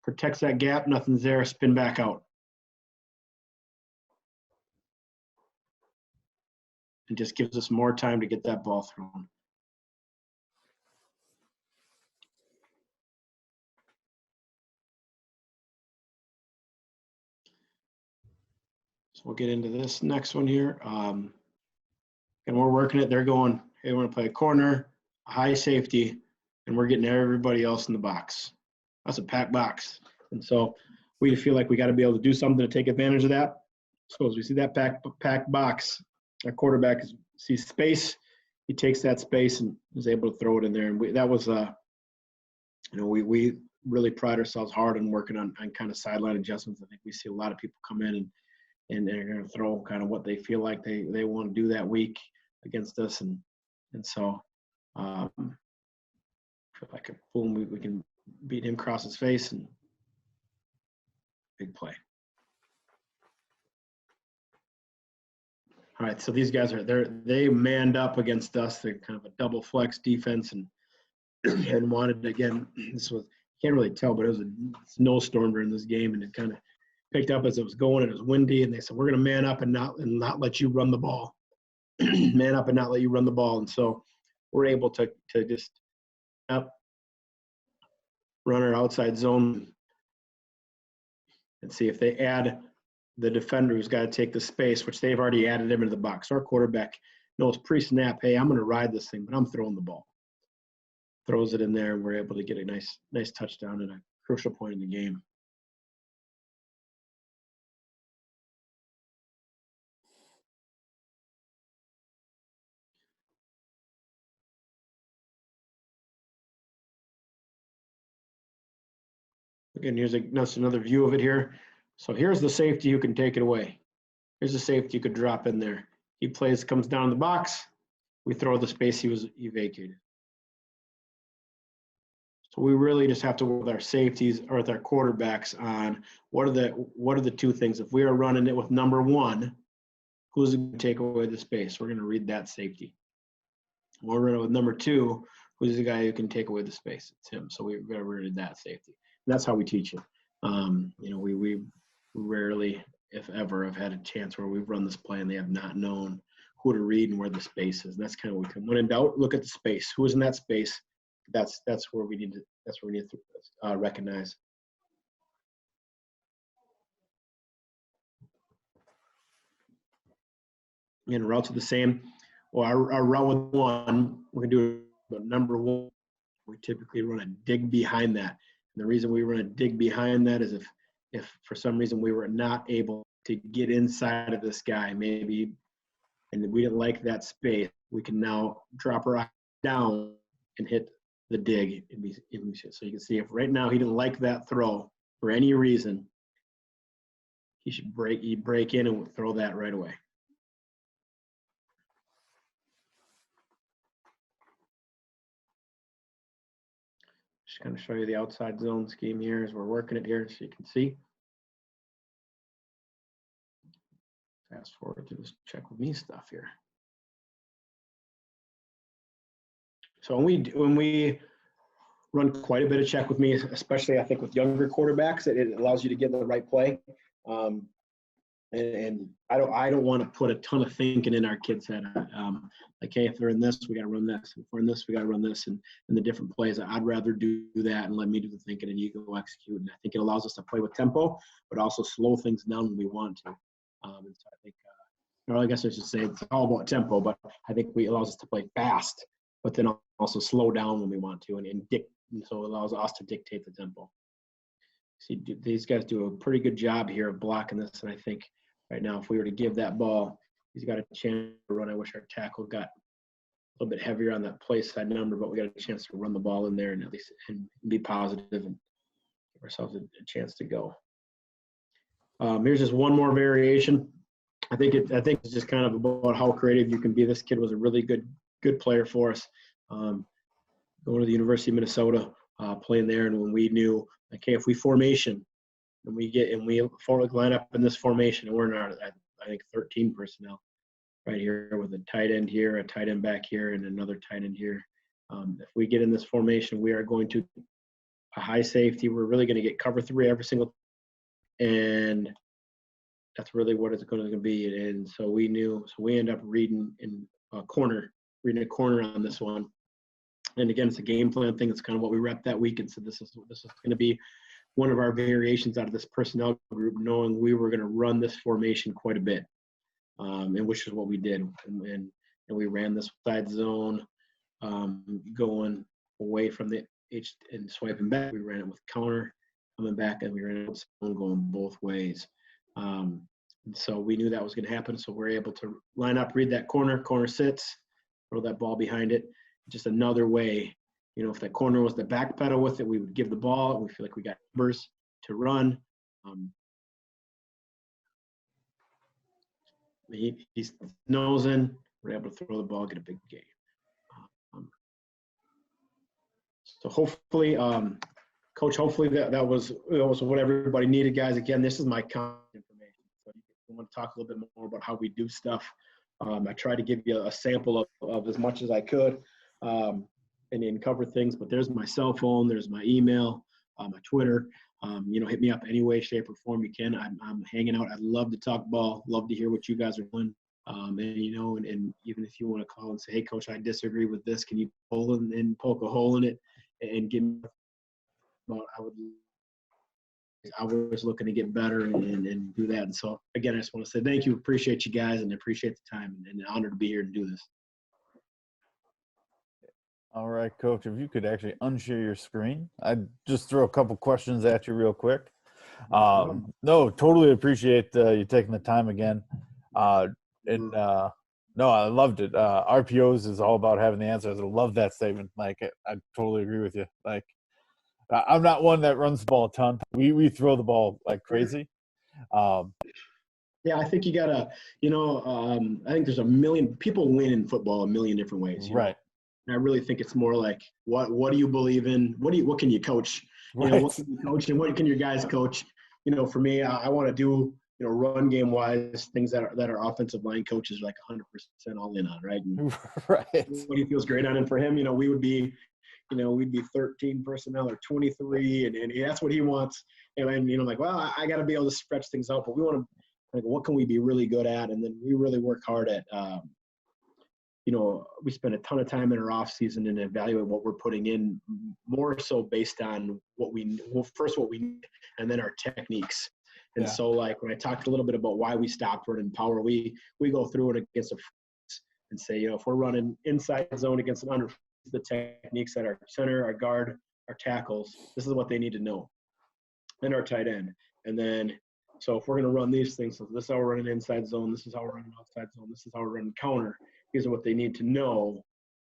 protects that gap. Nothing's there. Spin back out. And just gives us more time to get that ball thrown. So we'll get into this next one here. And we're working it. They're going, hey, we're going to play a corner, a high safety, and we're getting everybody else in the box. That's a packed box. And so we feel like we got to be able to do something to take advantage of that. So as we see that packed box, our quarterback sees space, he takes that space and is able to throw it in there. And that was, we really pride ourselves hard on working on kind of sideline adjustments. I think we see a lot of people come in and they're going to throw kind of what they feel like they want to do that week against us. And so feel like boom, we can beat him across his face and big play. All right, so these guys they manned up against us. They're kind of a double flex defense and wanted to, again, this was, can't really tell, but it was a snowstorm during this game, and it kind of picked up as it was going. It was windy, and they said, we're going to man up and not let you run the ball. Man up and not let you run the ball. And so we're able to just up, run our outside zone and see if they add the defender who's got to take the space, which they've already added him into the box. Our quarterback knows pre-snap, hey, I'm going to ride this thing, but I'm throwing the ball. Throws it in there, and we're able to get a nice touchdown at a crucial point in the game. Again, here's another view of it here. So here's the safety who can take it away. Here's the safety you could drop in there. He comes down the box. We throw the space he vacated. So we really just have to work with our safeties or with our quarterbacks on what are the two things. If we are running it with number one, who's going to take away the space? We're going to read that safety. We're running with number two, who's the guy who can take away the space? It's him. So we're going to read that safety. And that's how we teach it. We rarely, if ever, have had a chance where we've run this play and they have not known who to read and where the space is. And that's kind of what we come. When in doubt, look at the space. Who is in that space? That's where we need to recognize. And routes are the same. Well, our route with one, we're gonna do it number one. We typically run a dig behind that. And the reason we run a dig behind that is if for some reason we were not able to get inside of this guy, maybe, and we didn't like that space, we can now drop our eye down and hit the dig. So you can see if right now he didn't like that throw for any reason, he'd break in and throw that right away. Just going to show you the outside zone scheme here as we're working it here so you can see. Fast forward to this check with me stuff here. So when we run quite a bit of check with me, especially I think with younger quarterbacks, it allows you to get the right play. And I don't want to put a ton of thinking in our kids' head. Like, hey, if they're in this, we got to run this. If we're in this, we got to run this. And the different plays, I'd rather do that and let me do the thinking and you go execute. And I think it allows us to play with tempo, but also slow things down when we want to. And so I think, I guess I should say it's all about tempo, but I think it allows us to play fast, but then also slow down when we want to, and so it allows us to dictate the tempo. See, these guys do a pretty good job here of blocking this, and I think right now, if we were to give that ball, he's got a chance to run. I wish our tackle got a little bit heavier on that play side number, but we got a chance to run the ball in there and at least be positive and give ourselves a chance to go. Here's just one more variation. I think it's just kind of about how creative you can be. This kid was a really good player for us. Going to the University of Minnesota, playing there, and when we knew, like, hey, if we formation and we line up in this formation, and we're in our, I think 13 personnel right here with a tight end here, a tight end back here, and another tight end here. If we get in this formation, we are going to a high safety. We're really going to get cover 3 every single, and that's really what it's going to be. And so we knew, so we end up reading a corner on this one. And again, it's a game plan thing. It's kind of what we repped that week and said, this is going to be one of our variations out of this personnel group, knowing we were going to run this formation quite a bit, and which is what we did. And we ran this side zone, going away from the H and swiping back. We ran it with counter coming back, and we ran it with zone going both ways. And so we knew that was going to happen. So we're able to line up, read that corner sits, throw that ball behind it. Just another way, if that corner was the back pedal with it, we would give the ball, and we feel like we got numbers to run. He's nosing. We're able to throw the ball, get a big gain. So hopefully, Coach, hopefully that was what everybody needed, guys. Again, this is my contact information. So if you want to talk a little bit more about how we do stuff, I try to give you a sample of as much as I could and then cover things. But there's my cell phone, there's my email, my Twitter. Hit me up any way, shape, or form you can. I'm hanging out. I'd love to talk ball. Love to hear what you guys are doing. And even if you want to call and say, hey, Coach, I disagree with this. Can you pull and poke a hole in it and give me I was looking to get better and do that. And so, again, I just want to say thank you. Appreciate you guys and appreciate the time and an honor to be here and do this. All right, Coach, if you could actually unshare your screen, I'd just throw a couple questions at you real quick. No, totally appreciate you taking the time again. No, I loved it. RPOs is all about having the answers. I love that statement, Mike. I totally agree with you. Like, I'm not one that runs the ball a ton. We throw the ball like crazy. Yeah, I think you gotta, I think there's a million people win in football a million different ways. Right. And I really think it's more like what do you believe in? What can you coach? Right. What can you coach and what can your guys coach? For me, I want to do run game wise things that are offensive line coaches like 100% all in on, right? And right. Everybody feels great on it. For him, we would be, we'd be 13 personnel or 23, and that's what he wants. And like, well, I got to be able to stretch things out, but we want to, like, what can we be really good at? And then we really work hard at, we spend a ton of time in our off season and evaluate what we're putting in, more so based on what we need, and then our techniques. And so, like, when I talked a little bit about why we stopped running power, we go through it against and say, if we're running inside zone against an under, the techniques that our center, our guard, our tackles, this is what they need to know, and our tight end. And then, so if we're going to run these things, so this is how we're running inside zone, this is how we're running outside zone, this is how we're running counter. These are what they need to know.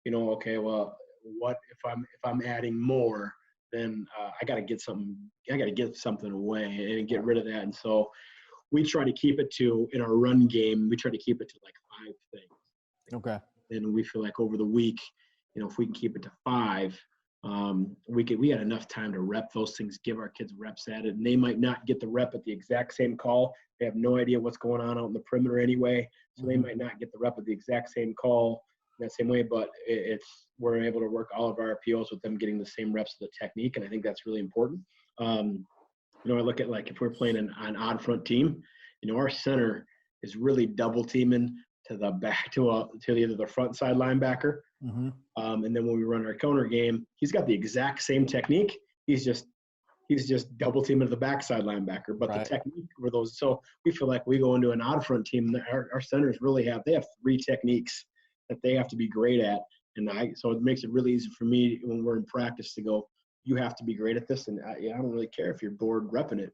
Okay, well, what if I'm adding more? Then I got to get something away and get rid of that. And so we try to keep it to, in our run game, we try to keep it to like 5 things. Okay. And we feel like over the week, if we can keep it to 5, we had enough time to rep those things, give our kids reps at it. And they might not get the rep at the exact same call. They have no idea what's going on out in the perimeter anyway. So they might not get the rep at the exact same call in that same way, but we're able to work all of our RPOs with them getting the same reps of the technique. And I think that's really important. I look at, like, if we're playing an odd front team, our center is really double teaming to the back to either the front side linebacker. Mm-hmm. And then when we run our counter game, he's got the exact same technique. He's just double teaming to the backside linebacker. But right. The technique were those. So we feel like we go into an odd front team. Our centers really have 3 techniques that they have to be great at. And so it makes it really easy for me when we're in practice to go, you have to be great at this. And I don't really care if you're bored repping it.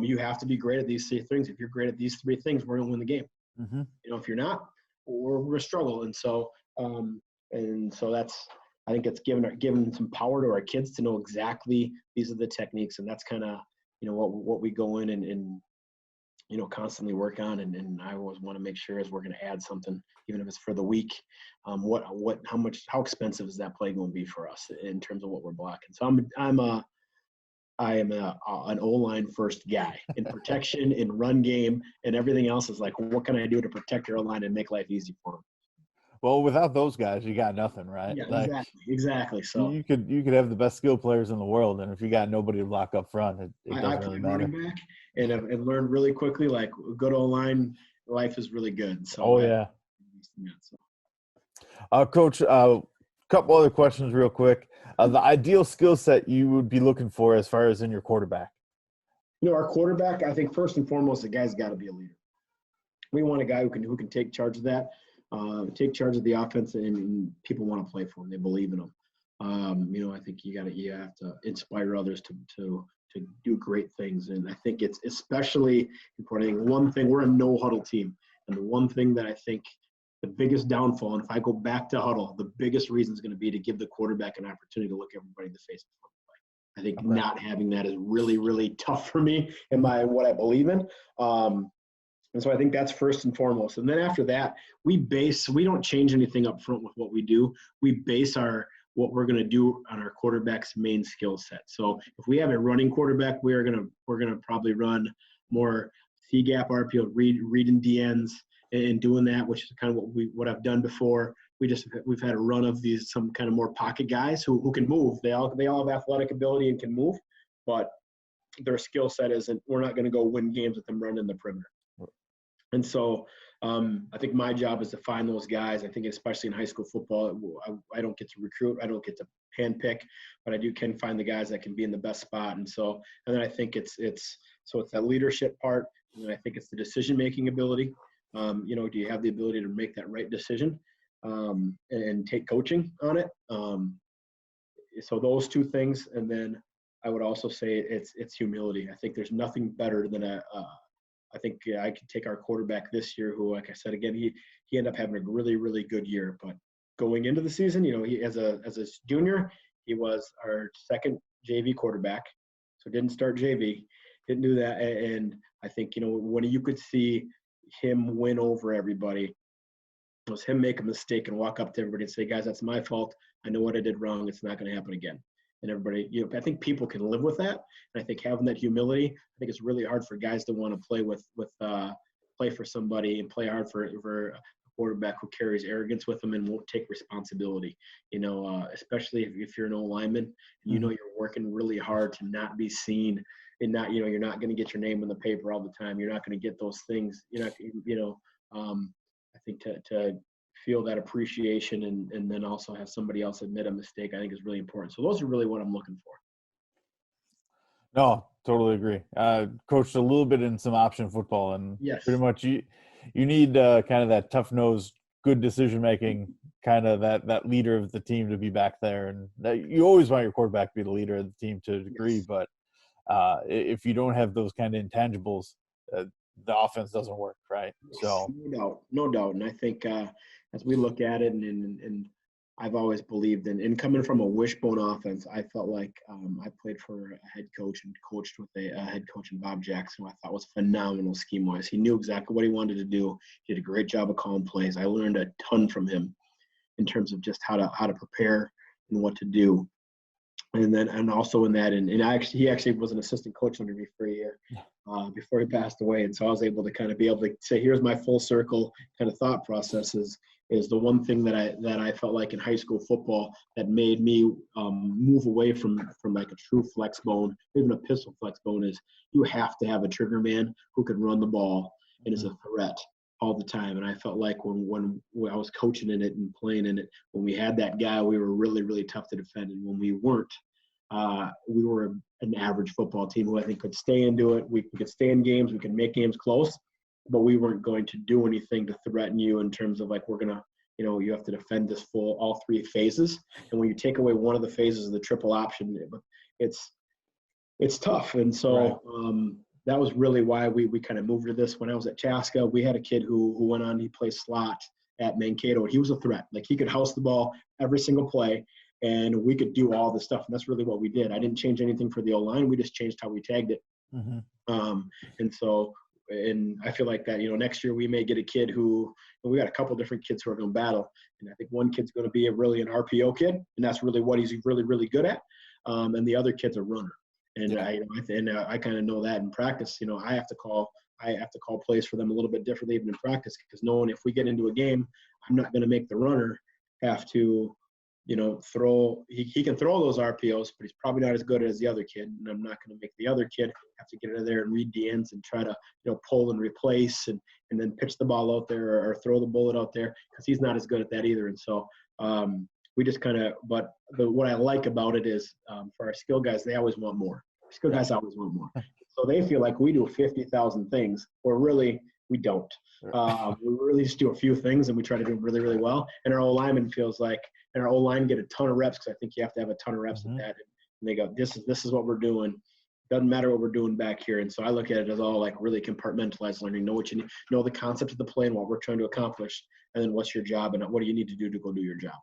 You have to be great at these 3 things. If you're great at these 3 things, we're going to win the game. Mm-hmm. If you're not, we're going to struggle. And so that's, I think it's given some power to our kids to know exactly these are the techniques. And that's kind of, what we go in and constantly work on. And I always want to make sure as we're going to add something, even if it's for the week, how expensive is that play going to be for us in terms of what we're blocking? So I am an O-line first guy in protection, in run game, and everything else is like, what can I do to protect your O-line and make life easy for them? Well, without those guys, you got nothing, right? Yeah, exactly. So you could have the best skill players in the world, and if you got nobody to block up front, it doesn't really matter. Running back and learned really quickly, like, good O-line life is really good. So Coach, couple other questions real quick. The ideal skill set you would be looking for as far as in your quarterback? Our quarterback, I think first and foremost, the guy's got to be a leader. We want a guy who can take charge of that, take charge of the offense, and people want to play for him. They believe in him. I think you have to inspire others to do great things. And I think it's especially important. One thing, we're a no huddle team. And the one thing that I think the biggest downfall, and if I go back to huddle, the biggest reason is going to be to give the quarterback an opportunity to look everybody in the face before the play. I think not having that is really, really tough for me in what I believe in. And so I think that's first and foremost. And then after that, we don't change anything up front with what we do. We base what we're going to do on our quarterback's main skill set. So if we have a running quarterback, we're going to probably run more Gap RPO, reading DNs and doing that, which is kind of what I've done before. We've had a run of some kind of more pocket guys who can move. They all have athletic ability and can move, but their skill set isn't. We're not going to go win games with them running the perimeter. And so I think my job is to find those guys. I think especially in high school football, I don't get to recruit. I don't get to handpick, but I can find the guys that can be in the best spot. And then I think it's that leadership part. And I think it's the decision-making ability. Do you have the ability to make that right decision and take coaching on it? So those two things. And then I would also say it's humility. I think there's nothing better than I think I could take our quarterback this year, who, like I said, again, he ended up having a really, really good year. But going into the season, he as a junior, he was our second JV quarterback. So didn't start JV, didn't do that. And I think, when you could see him win over everybody, it was him make a mistake and walk up to everybody and say, guys, that's my fault. I know what I did wrong. It's not going to happen again. And everybody, I think people can live with that. And I think having that humility, I think it's really hard for guys to want to play for somebody and play hard for a quarterback who carries arrogance with them and won't take responsibility. Especially if you're an old lineman, and you're working really hard to not be seen, and you're not going to get your name in the paper all the time. You're not going to get those things. I think to feel that appreciation and then also have somebody else admit a mistake, I think is really important. So those are really what I'm looking for. No, totally agree. Coached a little bit in some option football, and pretty much you need kind of that tough-nosed, good decision-making, kind of that leader of the team to be back there. And you always want your quarterback to be the leader of the team to a degree, but if you don't have those kind of intangibles, the offense doesn't work, right? So no doubt. And I think as we look at it, and I've always believed in coming from a wishbone offense, I felt like I played for a head coach and coached with a head coach in Bob Jackson, who I thought was phenomenal scheme-wise. He knew exactly what he wanted to do. He did a great job of calling plays. I learned a ton from him in terms of just how to prepare and what to do. And also in that, and he actually was an assistant coach under me for a year before he passed away. And so I was able to say, here's my full circle kind of thought process is the one thing that I felt like in high school football that made me move away from like a true flex bone, even a pistol flex bone, is you have to have a trigger man who can run the ball and is a threat all the time. And I felt like when I was coaching in it and playing in it, when we had that guy, we were really, really tough to defend. And when we weren't, we were an average football team who I think could stay into it. We could stay in games. We could make games close, but we weren't going to do anything to threaten you in terms of like, we're going to, you have to defend this all three phases. And when you take away one of the phases of the triple option, it's tough. And so that was really why we kind of moved to this. When I was at Chaska, we had a kid who went on, he played slot at Mankato. He was a threat. Like, he could house the ball every single play, and we could do all the stuff. And that's really what we did. I didn't change anything for the O-line. We just changed how we tagged it. And I feel like that, next year we may get a kid we got a couple different kids who are going to battle. And I think one kid's going to be really an RPO kid, and that's really what he's really, really good at. And the other kid's a runner. And I kind of know that in practice. I have to call plays for them a little bit differently even in practice, because knowing if we get into a game, I'm not going to make the runner have to, throw. He can throw those RPOs, but he's probably not as good as the other kid. And I'm not going to make the other kid have to get into there and read DNs and try to, pull and replace and then pitch the ball out there or throw the bullet out there, because he's not as good at that either. And so we just what I like about it is for our skill guys, they always want more. Skill guys always want more. So they feel like we do 50,000 things, or really we don't. We really just do a few things, and we try to do them really, really well. And our O-lineman feels like, and our O-line get a ton of reps, because I think you have to have a ton of reps at that. And they go, this is what we're doing. doesn't matter what we're doing back here. And so I look at it as all like really compartmentalized learning. Know what you need, know the concept of the play and what we're trying to accomplish, and then what's your job and what do you need to do to go do your job.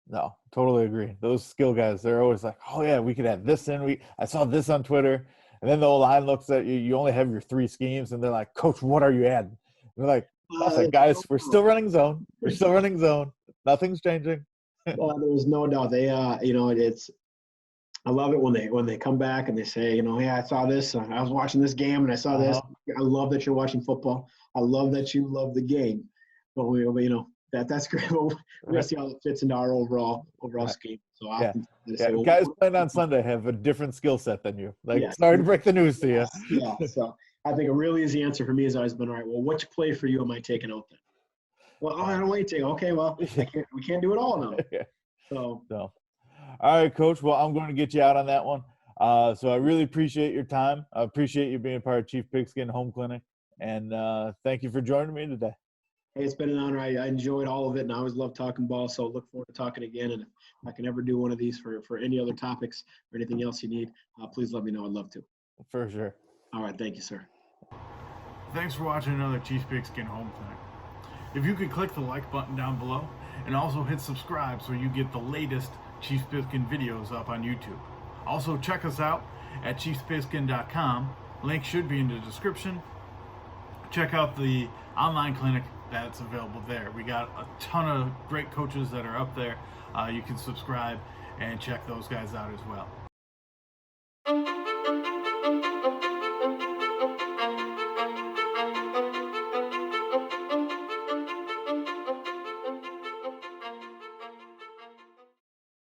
No, totally agree. Those skill guys, they're always like, oh yeah, we could have this in. I saw this on Twitter. And then the O-line looks at you, you only have your 3 schemes, and they're like, Coach, what are you adding? And they're like, nothing, guys, we're still running zone. We're still running zone. Nothing's changing. Well, there's no doubt. They I love it when they come back and they say, yeah, I saw this. I was watching this game and I saw this. I love that you're watching football. I love that you love the game. But that's great. We're gonna see how it fits into our overall scheme. So often guys playing on Sunday have a different skill set than you. Sorry to break the news to you. Yeah. So I think a real easy answer for me has always been, all right, well, which play for you am I taking out then? Well, I don't wait to. Okay, well, we can't do it all now. So. All right, Coach. Well, I'm going to get you out on that one. So I really appreciate your time. I appreciate you being part of Chief Pigskin Home Clinic. And thank you for joining me today. Hey, it's been an honor. I enjoyed all of it, and I always love talking ball. So look forward to talking again. And if I can ever do one of these for any other topics or anything else you need, please let me know. I'd love to. For sure. All right. Thank you, sir. Thanks for watching another Chief Pigskin Home Clinic. If you could click the like button down below and also hit subscribe so you get the latest Chief Pigskin videos up on YouTube. Also check us out at chiefspigskin.com. Link should be in the description. Check out the online clinic that's available there. We got a ton of great coaches that are up there. You can subscribe and check those guys out as well.